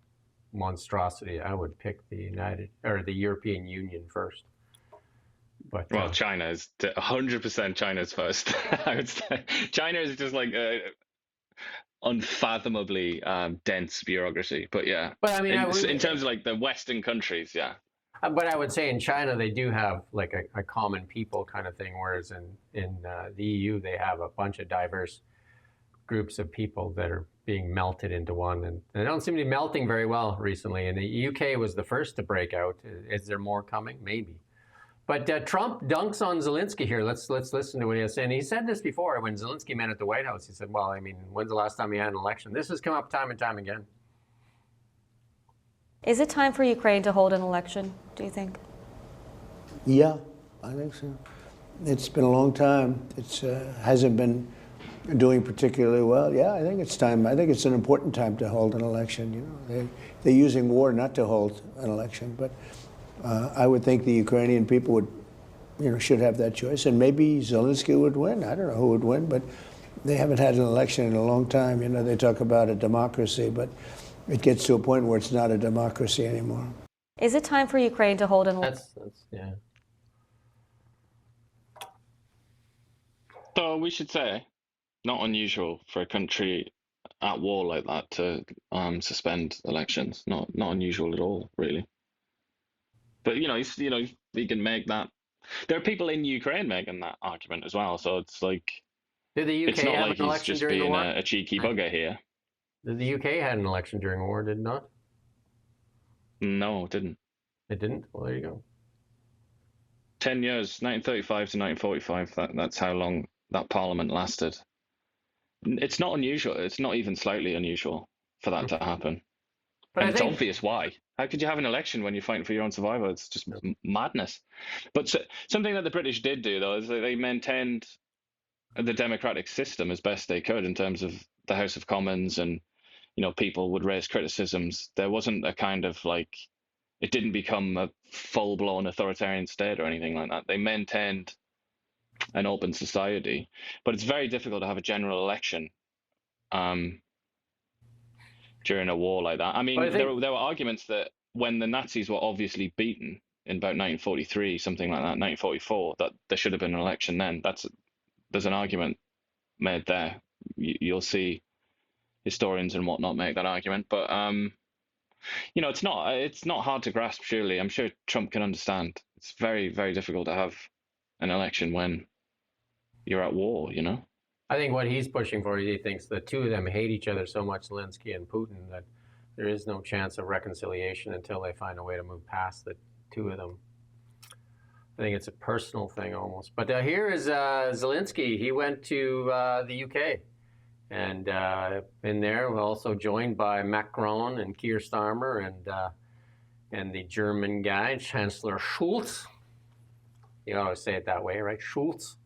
monstrosity, I would pick the European Union first. But well, China is 100% China's first. I would say China is just like unfathomably dense bureaucracy. But yeah, but I mean, in terms of like the Western countries, yeah. But I would say in China they do have like a common people kind of thing, whereas in the EU they have a bunch of diverse groups of people that are being melted into one, and they don't seem to be melting very well recently. And the UK was the first to break out. Is there more coming? Maybe. But Trump dunks on Zelensky here. Let's listen to what he has saying. He said this before when Zelensky met at the White House. He said, well, I mean, when's the last time we had an election? This has come up time and time again. Is it time for Ukraine to hold an election, do you think? Yeah, I think so. It's been a long time. It hasn't been doing particularly well. Yeah, I think it's time. I think it's an important time to hold an election. They're using war not to hold an election, but I would think the Ukrainian people would, should have that choice, and maybe Zelensky would win. I don't know who would win, but they haven't had an election in a long time. They talk about a democracy, but it gets to a point where it's not a democracy anymore. Is it time for Ukraine to hold an election? Yeah. So we should say, not unusual for a country at war like that to suspend elections. Not unusual at all, really. But you can make that. There are people in Ukraine making that argument as well. So it's like, did the UK it's not have like an he's election just during the being war? a cheeky bugger here. The UK had an election during the war, did it not? No, it didn't. It didn't? Well, there you go. 10 years, 1935 to 1945. That's how long that parliament lasted. It's not unusual. It's not even slightly unusual for that to happen. But and it's obvious why. How could you have an election when you're fighting for your own survival? It's just madness. But something that the British did do, though, is that they maintained the democratic system as best they could in terms of the House of Commons, and people would raise criticisms. There wasn't a kind of like, it didn't become a full-blown authoritarian state or anything like that. They maintained an open society, but it's very difficult to have a general election during a war like that. I mean, there were arguments that when the Nazis were obviously beaten in about 1943, something like that, 1944, that there should have been an election then. There's an argument made there. You'll see historians and whatnot make that argument, but it's not hard to grasp. Surely, I'm sure Trump can understand. It's very, very difficult to have an election when you're at war. I think what he's pushing for, he thinks the two of them hate each other so much, Zelensky and Putin, that there is no chance of reconciliation until they find a way to move past the two of them. I think it's a personal thing almost. But here is Zelensky. He went to the UK. And in there, we're also joined by Macron and Keir Starmer. And and the German guy, Chancellor Schulz. You always say it that way, right? Schulz.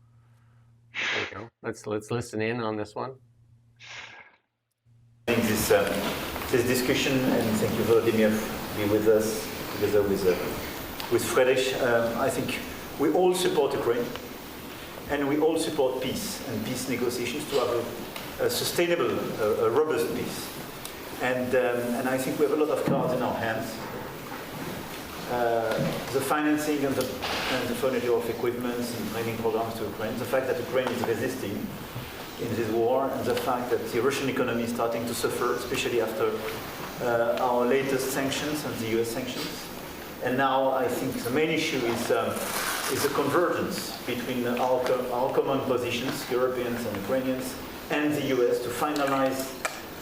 There you go. Let's listen in on this one. I think this discussion, and thank you, Vladimir, for being with us together with Friedrich. I think we all support Ukraine, and we all support peace and peace negotiations to have a sustainable, a robust peace. And I think we have a lot of cards in our hands. The financing and the furniture of equipment and training programs to Ukraine, the fact that Ukraine is resisting in this war, and the fact that the Russian economy is starting to suffer, especially after our latest sanctions and the US sanctions. And now I think the main issue is a convergence between our common positions, Europeans and Ukrainians, and the US to finalize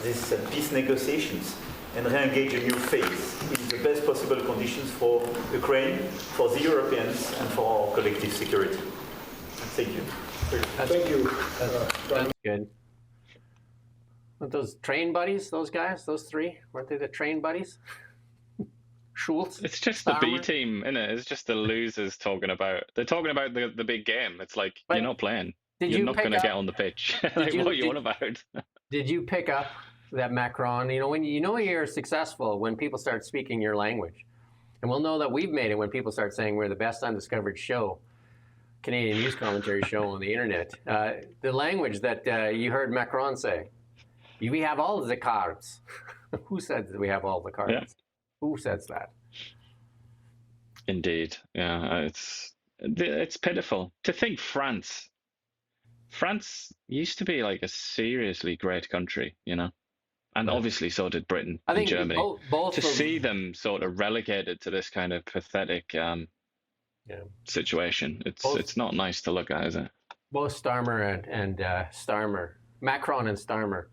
these peace negotiations and re-engage a new phase in the best possible conditions for Ukraine, for the Europeans, and for our collective security. Thank you. Thank you. That's good. Weren't those train buddies, those guys, those three? Weren't they the train buddies? Schultz? It's just the B team, isn't it? It's just the losers talking about. They're talking about the big game. It's like, you're not playing. You're not going to get on the pitch. Like, what are you on about? Did you pick up that Macron? You know, when you're successful when people start speaking your language, and we'll know that we've made it when people start saying we're the best undiscovered show, Canadian news commentary show on the internet. The language that you heard Macron say, we have all the cards. Who said that we have all the cards? Yeah. Who says that? Indeed, yeah. It's pitiful to think France used to be like a seriously great country, you know, and obviously so did Britain and Germany. Both to see them sort of relegated to this kind of pathetic situation, it's not nice to look at, is it? Both Starmer and Starmer, Macron and Starmer,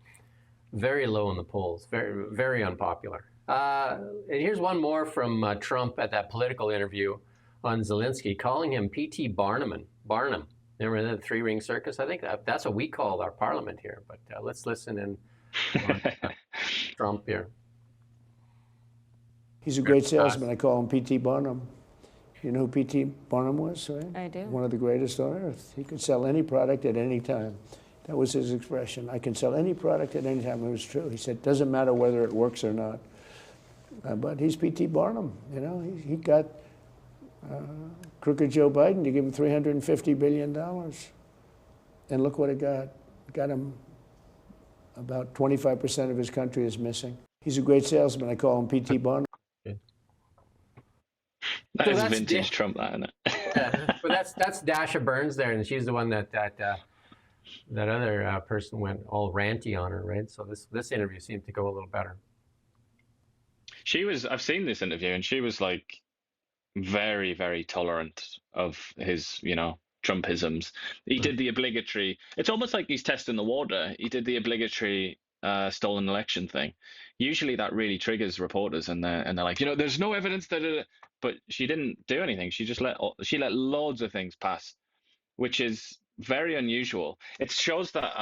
very low in the polls, very, very unpopular. And here's one more from Trump at that political interview on Zelensky, calling him P.T. Barnum. Remember the three-ring circus? I think that's what we call our parliament here. But let's listen in on Trump here. He's a great salesman. I call him P.T. Barnum. You know who P.T. Barnum was, right? I do. One of the greatest on earth. He could sell any product at any time. That was his expression. I can sell any product at any time. It was true. He said, doesn't matter whether it works or not. But he's P.T. Barnum. You know, he got crooked Joe Biden to give him $350 billion. And look what it got. It got him about 25% of his country is missing. He's a great salesman. I call him P.T. Barnum. That is vintage Trump, that, isn't it? Yeah, but that's Dasha Burns there, and she's the one that other person went all ranty on her, right? So this interview seemed to go a little better. I've seen this interview, and she was like very, very tolerant of his, you know, Trumpisms. He did the obligatory, it's almost like he's testing the water. He did the obligatory stolen election thing. Usually that really triggers reporters, and they're like, you know, there's no evidence that, but she didn't do anything. She just let loads of things pass, which is very unusual. It shows that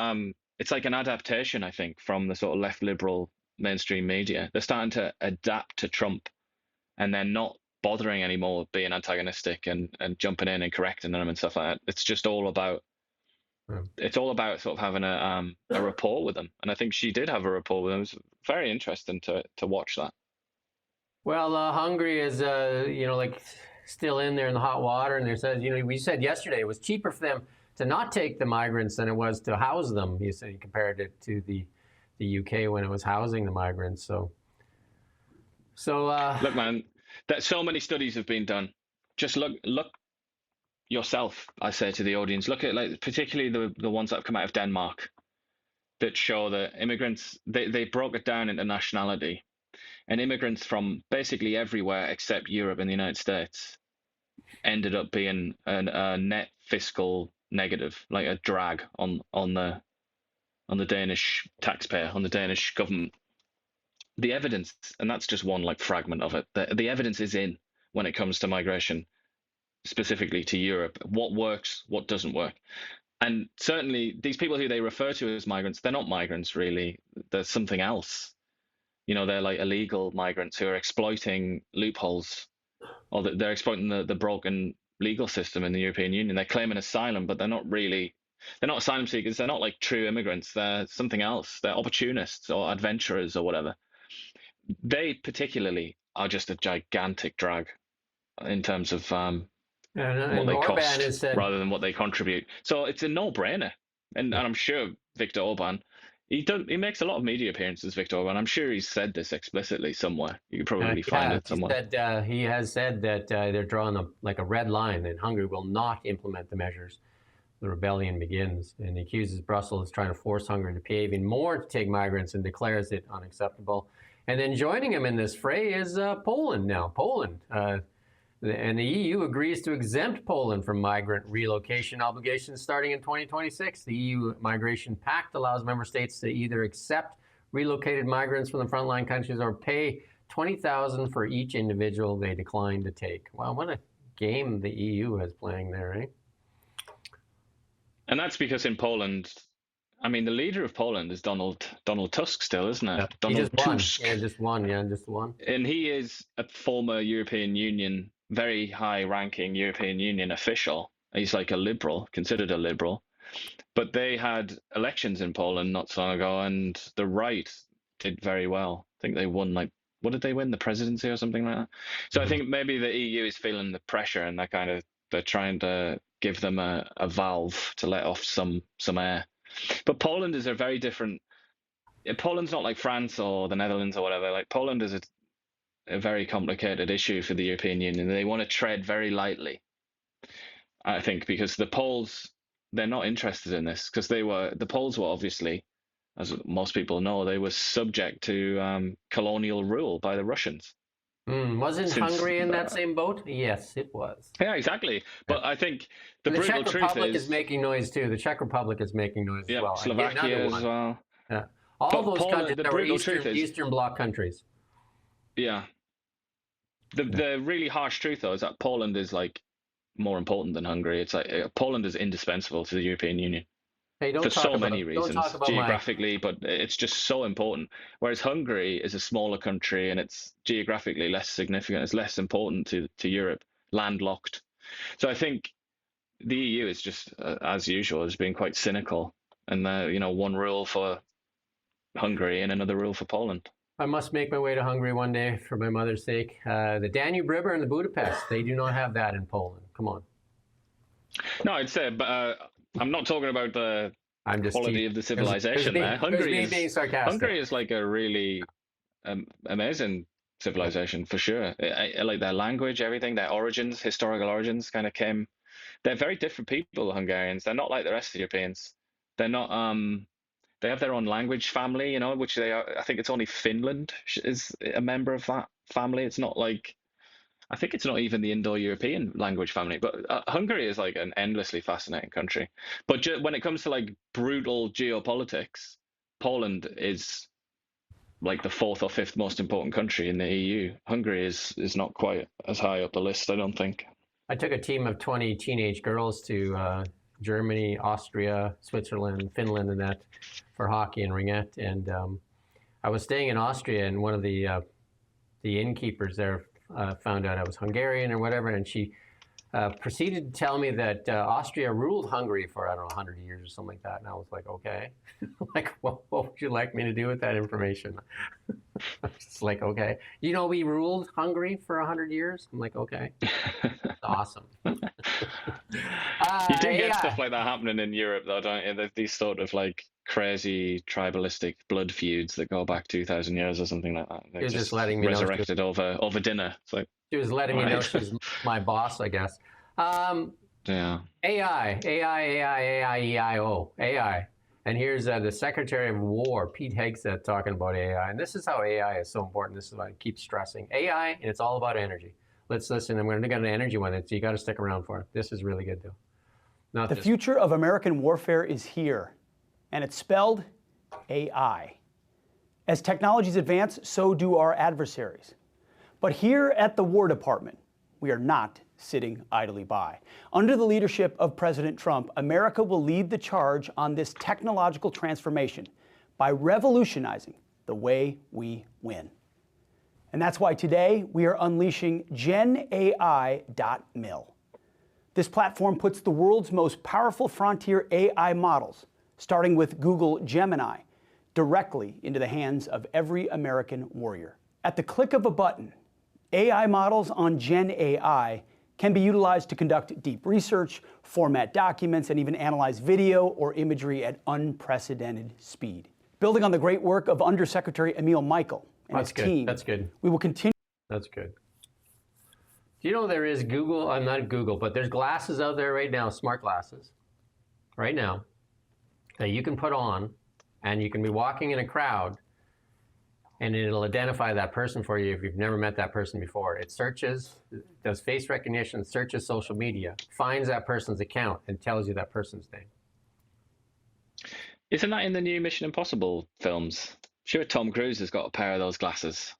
it's like an adaptation, I think, from the sort of left liberal mainstream media. They're starting to adapt to Trump, and they're not bothering anymore being antagonistic and jumping in and correcting them and stuff like that. It's just all about it's all about sort of having a rapport with them, and I think she did have a rapport with them. It was very interesting to watch that. Well, Hungary is like still in there in the hot water, and they said, we said yesterday it was cheaper for them to not take the migrants than it was to house them. You said you compared it to the UK when it was housing the migrants. So look, man, that so many studies have been done. Just look yourself, I say to the audience. Look at, like, particularly the ones that have come out of Denmark that show that immigrants, they broke it down into nationality, and immigrants from basically everywhere except Europe and the United States ended up being a net fiscal negative, like a drag on the Danish taxpayer, on the Danish government. The evidence, and that's just one like fragment of it, the evidence is in when it comes to migration, specifically to Europe, what works, what doesn't work. And certainly these people who they refer to as migrants, they're not migrants really, there's something else. You know, they're like illegal migrants who are exploiting loopholes, or they're exploiting the broken legal system in the European Union. They're claiming asylum, but they're not asylum seekers. They're not like true immigrants. They're something else. They're opportunists or adventurers or whatever. They particularly are just a gigantic drag in terms of what they cost has said, rather than what they contribute. So it's a no-brainer. And I'm sure Viktor Orban, he makes a lot of media appearances, Viktor Orban. I'm sure he's said this explicitly somewhere. You could probably find it somewhere. He has said that they're drawing a red line, that Hungary will not implement the measures. The rebellion begins, and he accuses Brussels of trying to force Hungary to pay even more to take migrants and declares it unacceptable. And then joining him in this fray is Poland now. Poland. And the EU agrees to exempt Poland from migrant relocation obligations starting in 2026. The EU Migration Pact allows member states to either accept relocated migrants from the frontline countries or pay $20,000 for each individual they decline to take. Wow, what a game the EU is playing there, eh? And that's because in Poland, I mean, the leader of Poland is Donald Tusk still, isn't it? Yeah. Donald Tusk. Just one. And he is a former European Union, very high-ranking European Union official. He's like a liberal, considered a liberal. But they had elections in Poland not so long ago, and the right did very well. I think they won, like, what did they win? The presidency or something like that? So I think maybe the EU is feeling the pressure, and they're trying to give them a valve to let off some air. But Poland is a very different. Poland's not like France or the Netherlands or whatever. Like, Poland is a very complicated issue for the European Union. They want to tread very lightly, I think, because the Poles, they're not interested in this, because the Poles were obviously, as most people know, they were subject to colonial rule by the Russians. Wasn't Hungary in that same boat? Yes, it was. Yeah, exactly. But I think the brutal Czech truth Republic is making noise too. The Czech Republic is making noise as well. Slovakia as well. Yeah, all those countries that were Eastern Bloc countries. Yeah. The really harsh truth, though, is that Poland is like more important than Hungary. It's like Poland is indispensable to the European Union. Hey, for so many reasons, geographically, but it's just so important. Whereas Hungary is a smaller country and it's geographically less significant. It's less important to Europe, landlocked. So I think the EU is just, as usual, has been quite cynical. And one rule for Hungary and another rule for Poland. I must make my way to Hungary one day for my mother's sake. The Danube River and the Budapest, they do not have that in Poland. Come on. No, I'd say, but I'm not talking about the quality of the civilization there. Hungary is like a really amazing civilization, for sure. I like their language, everything, their origins, historical origins kind of came. They're very different people, the Hungarians. They're not like the rest of the Europeans. They're not, they have their own language family, which they are. I think it's only Finland is a member of that family. It's not like, I think it's not even the Indo-European language family, but Hungary is like an endlessly fascinating country. But when it comes to like brutal geopolitics, Poland is like the 4th or 5th most important country in the EU. Hungary is not quite as high up the list, I don't think. I took a team of 20 teenage girls to Germany, Austria, Switzerland, Finland, and that for hockey and ringette. And I was staying in Austria, and one of the innkeepers there found out I was Hungarian or whatever, and she proceeded to tell me that Austria ruled Hungary for, I don't know, 100 years or something like that. And I was like, okay. Like, what would you like me to do with that information? I was just like, okay. We ruled Hungary for 100 years? I'm like, okay. That's awesome. You do get stuff like that happening in Europe, though, don't you? These sort of like crazy tribalistic blood feuds that go back 2,000 years or something like that. They're just letting me resurrected over dinner. It's like, she was letting me know she's my boss, I guess. Yeah. AI, E-I-O, AI. And here's the Secretary of War, Pete Hegseth, talking about AI. And this is how AI is so important. This is what I keep stressing. AI, and it's all about energy. Let's listen. I'm going to get an energy one. So you got to stick around for it. This is really good, though. The future of American warfare is here, and it's spelled AI. As technologies advance, so do our adversaries. But here at the War Department, we are not sitting idly by. Under the leadership of President Trump, America will lead the charge on this technological transformation by revolutionizing the way we win. And that's why today we are unleashing GenAI.mil. This platform puts the world's most powerful frontier AI models, starting with Google Gemini, directly into the hands of every American warrior. At the click of a button, AI models on GenAI can be utilized to conduct deep research, format documents, and even analyze video or imagery at unprecedented speed. Building on the great work of Undersecretary Emil Michael and his team, we will continue. That's good. Do you know there is Google, I'm not Google, but there's glasses out there right now, smart glasses, right now, that you can put on, and you can be walking in a crowd, and it'll identify that person for you if you've never met that person before. It searches, does face recognition, searches social media, finds that person's account, and tells you that person's name. Isn't that in the new Mission Impossible films? Sure, Tom Cruise has got a pair of those glasses.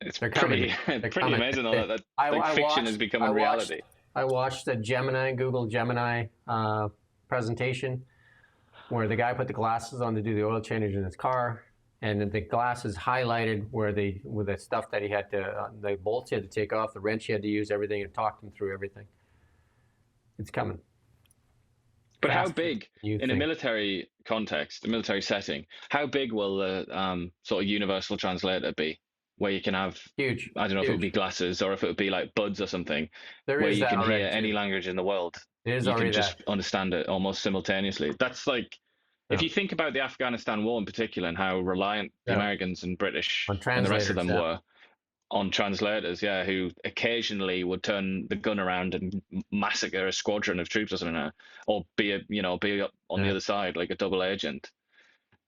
It's pretty amazing that fiction is becoming reality. I watched the Google Gemini presentation where the guy put the glasses on to do the oil change in his car, and the glasses highlighted where the stuff that he had to, the bolts he had to take off, the wrench he had to use, everything, and talked him through everything. It's coming. But how big, in a military context, a military setting, how big will the sort of universal translator be? Where you can have, huge. I don't know if it would be glasses or if it would be like buds or something, where you can hear any language in the world. You can just understand it almost simultaneously. That's like, if you think about the Afghanistan war in particular and how reliant the Americans and British and the rest of them were on translators, who occasionally would turn the gun around and massacre a squadron of troops or something, or be on the other side like a double agent.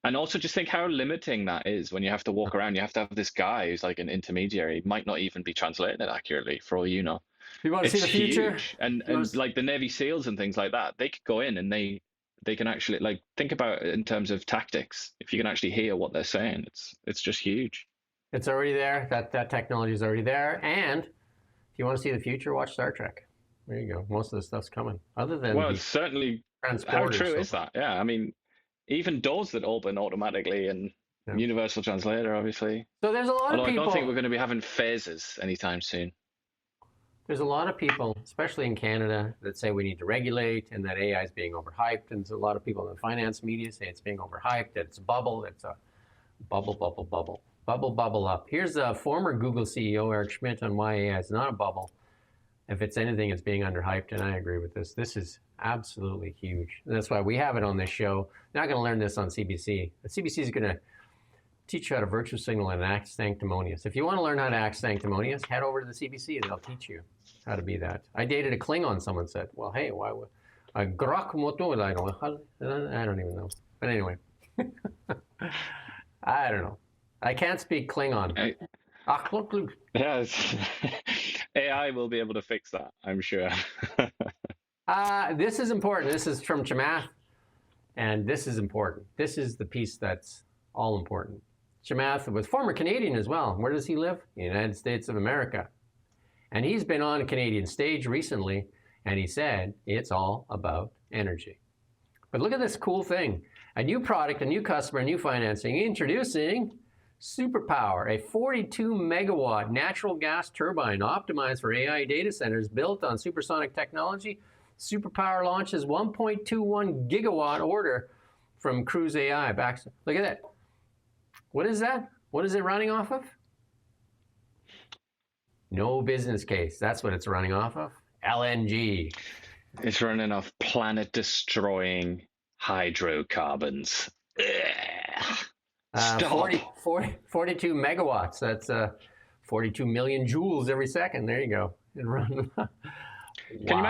And also just think how limiting that is when you have to walk around. You have to have this guy who's like an intermediary, might not even be translating it accurately for all you know. You want to see the future? Huge. And like the Navy SEALs and things like that, they could go in and they can actually, like, think about it in terms of tactics. If you can actually hear what they're saying, it's just huge. It's already there. That technology is already there. And if you want to see the future, watch Star Trek. There you go. Most of the stuff's coming. Other than it's certainly, how true is that? Yeah, I mean, even doors that open automatically and universal translator, obviously. So there's a lot of people. I don't think we're going to be having phases anytime soon. There's a lot of people, especially in Canada, that say we need to regulate and that AI is being overhyped. And there's a lot of people in the finance media say it's being overhyped, that it's a bubble, it's a bubble up. Here's a former Google CEO, Eric Schmidt, on why AI is not a bubble. If it's anything, it's being underhyped, and I agree with this. This is absolutely huge. And that's why we have it on this show. You're not going to learn this on CBC. The CBC is going to teach you how to virtue signal and act sanctimonious. If you want to learn how to act sanctimonious, head over to the CBC and they'll teach you how to be that. I dated a Klingon, someone said. Well, hey, why would I don't even know. But anyway, I don't know. I can't speak Klingon. Yes. AI will be able to fix that, I'm sure. This is important. This is from Chamath, and this is important. This is the piece that's all important. Chamath was former Canadian as well. Where does he live? The United States of America. And he's been on a Canadian stage recently, and he said it's all about energy. But look at this cool thing. A new product, a new customer, a new financing, introducing Superpower, a 42 megawatt natural gas turbine optimized for AI data centers built on supersonic technology. Superpower launches 1.21 gigawatt order from Cruise AI. Look at that. What is that? What is it running off of? No business case. That's what it's running off of. LNG. It's running off planet-destroying hydrocarbons. Stop. 42 megawatts. That's 42 million joules every second. There you go. Wow. Can you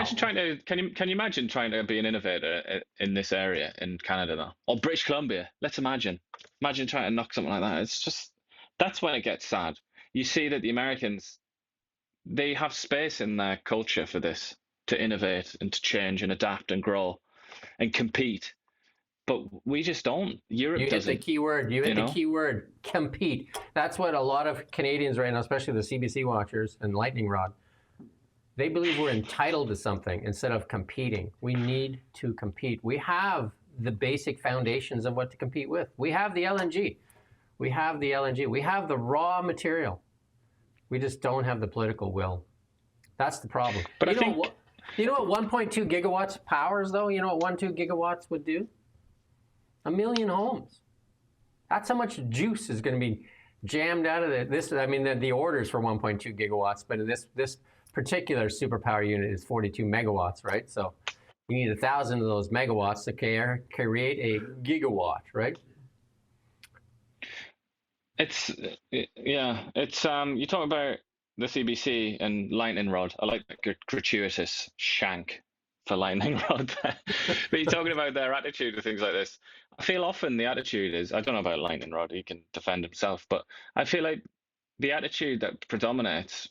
imagine trying to be an innovator in this area in Canada, though, or British Columbia? Let's imagine trying to knock something like that. It's just, that's when it gets sad. You see that the Americans, they have space in their culture for this, to innovate and to change and adapt and grow and compete. But we just don't. Europe doesn't. You hit the key word. You hit the key word. Compete. That's what a lot of Canadians right now, especially the CBC watchers and Lightning Rod, they believe we're entitled to something instead of competing. We need to compete. We have the basic foundations of what to compete with. We have the LNG. We have the LNG. We have the raw material. We just don't have the political will. That's the problem. But you I think... You know what 1.2 gigawatts powers, though? You know what 1.2 gigawatts would do? 1 million homes. That's how much juice is going to be jammed out of this. I mean, the orders for 1.2 gigawatts, but this particular superpower unit is 42 megawatts, right? So you need 1,000 of those megawatts to create a gigawatt, right? It's you talk about the CBC and lightning rod. I like that gratuitous shank for lightning rod. But you're talking about their attitude to things like this. I feel often the attitude is, I don't know about lightning rod, he can defend himself, but I feel like the attitude that predominates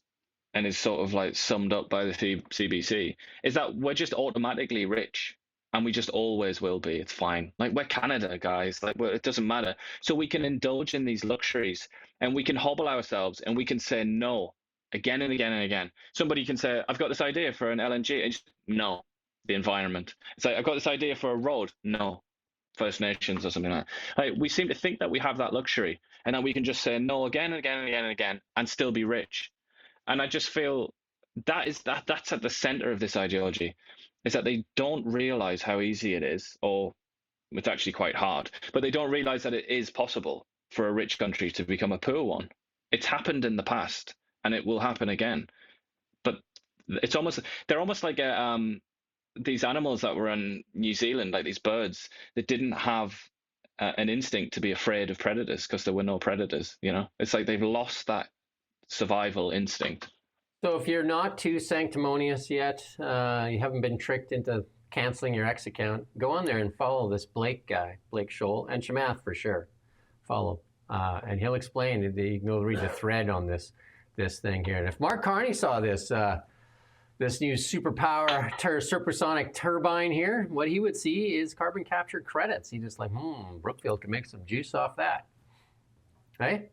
and is sort of like summed up by the CBC is that we're just automatically rich. And we just always will be. It's fine. Like, we're Canada, guys. Like, it doesn't matter. So we can indulge in these luxuries, and we can hobble ourselves, and we can say no again and again and again. Somebody can say, I've got this idea for an LNG. And just, no, the environment. It's like, I've got this idea for a road. No, First Nations or something like that. Like, we seem to think that we have that luxury, and that we can just say no again and again and again and again, and still be rich. And I just feel that's at the center of this ideology. Is that they don't realize how easy it is, or it's actually quite hard, but they don't realize that it is possible for a rich country to become a poor one. It's happened in the past, and it will happen again. But they're almost like these animals that were in New Zealand, like these birds that didn't have an instinct to be afraid of predators because there were no predators. You know, it's like they've lost that survival instinct. So if you're not too sanctimonious yet, you haven't been tricked into canceling your X account, go on there and follow this Blake guy, Blake Scholl, and Chamath for sure. Follow. And he'll explain. You can go read the thread on this thing here. And if Mark Carney saw this new superpower supersonic turbine here, what he would see is carbon capture credits. He's just like, Brookfield could make some juice off that. Right?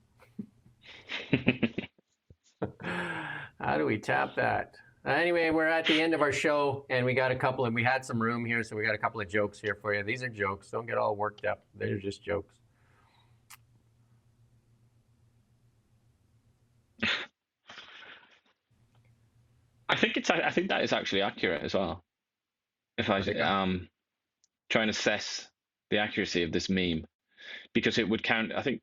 How do we tap that? Anyway, we're at the end of our show, and we had some room here, so we got a couple of jokes here for you. These are jokes. Don't get all worked up. They're just jokes. I think that is actually accurate as well. If I try and assess the accuracy of this meme, because it would count. I think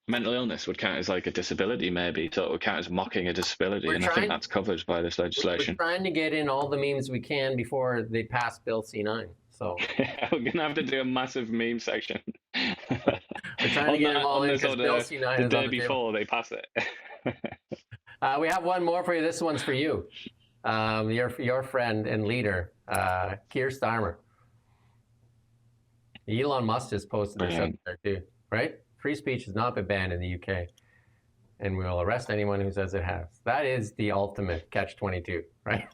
mental illness would count as like a disability, maybe, so it would count as mocking a disability, I think that's covered by this legislation. We're trying to get in all the memes we can before they pass Bill C9. So we're gonna have to do a massive meme section. We're trying to get them all in because Bill C9 the is day on the before they pass it. We have one more for you. This one's for you, your friend and leader, Keir Starmer. Elon Musk just posted this up there too, right? Free speech has not been banned in the UK, and we will arrest anyone who says it has. That is the ultimate catch-22, right?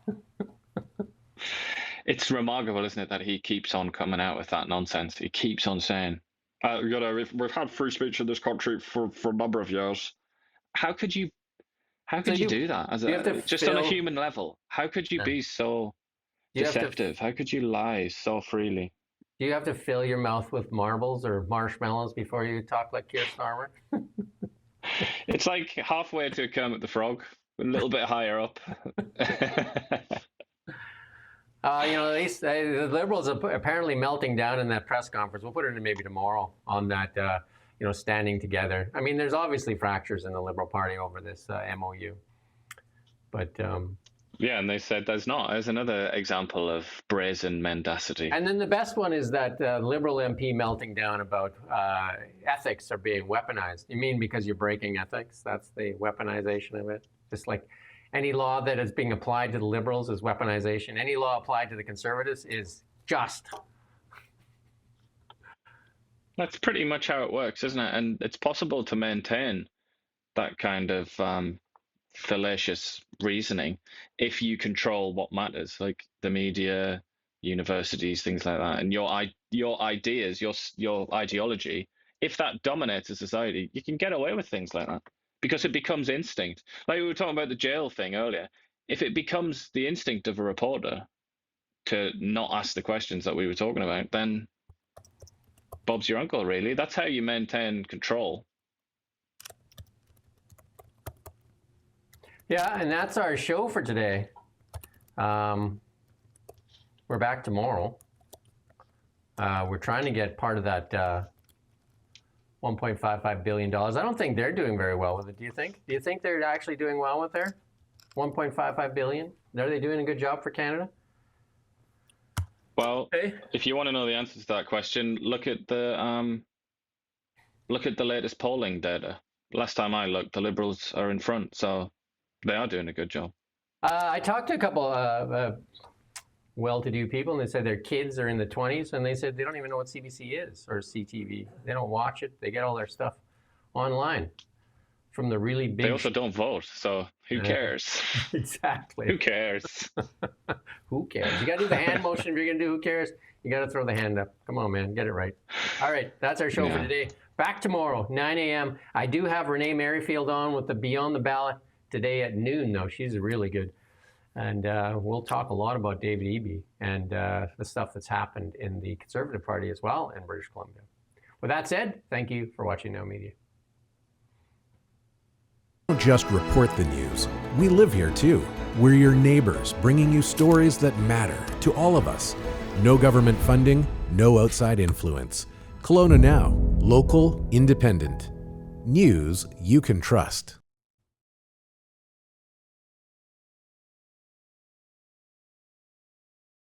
It's remarkable, isn't it, that he keeps on coming out with that nonsense. He keeps on saying, we've had free speech in this country for a number of years. How could you do that? Just on a human level, how could you be so deceptive? How could you lie so freely? Do you have to fill your mouth with marbles or marshmallows before you talk like Keir Starmer? It's like halfway to Kermit the Frog, a little bit higher up. The Liberals are apparently melting down in that press conference. We'll put it in maybe tomorrow on that, standing together. I mean, there's obviously fractures in the Liberal Party over this MOU. But yeah, and they said there's another example of brazen mendacity. And then the best one is that Liberal MP melting down about ethics are being weaponized. You mean because you're breaking ethics? That's the weaponization of it? Just like any law that is being applied to the Liberals is weaponization. Any law applied to the Conservatives is just. That's pretty much how it works, isn't it? And it's possible to maintain that kind of fallacious reasoning if you control what matters, like the media, universities, things like that, and your ideas, your ideology. If that dominates a society, you can get away with things like that because it becomes instinct. Like we were talking about the jail thing earlier. If it becomes the instinct of a reporter to not ask the questions that we were talking about, then Bob's your uncle, really. That's how you maintain control. Yeah, and that's our show for today. We're back tomorrow. We're trying to get part of that $1.55 billion. I don't think they're doing very well with it. Do you think? Do you think they're actually doing well with their $1.55 billion? Are they doing a good job for Canada? Well, if you want to know the answer to that question, look at the latest polling data. Last time I looked, the Liberals are in front, so they are doing a good job. I talked to a couple well-to-do people, and they said their kids are in the 20s, and they said they don't even know what CBC is or CTV. They don't watch it. They get all their stuff online from the really big... They also don't vote, so who cares? Exactly. Who cares? Who cares? You got to do the hand motion if you're going to do who cares. You got to throw the hand up. Come on, man. Get it right. All right. That's our show for today. Back tomorrow, 9 a.m. I do have Renee Merrifield on with the Beyond the Ballot today at noon, though. She's really good. And we'll talk a lot about David Eby and the stuff that's happened in the Conservative Party as well in British Columbia. With that said, thank you for watching Now Media. We don't just report the news. We live here too. We're your neighbors, bringing you stories that matter to all of us. No government funding, no outside influence. Kelowna Now, local, independent. News you can trust.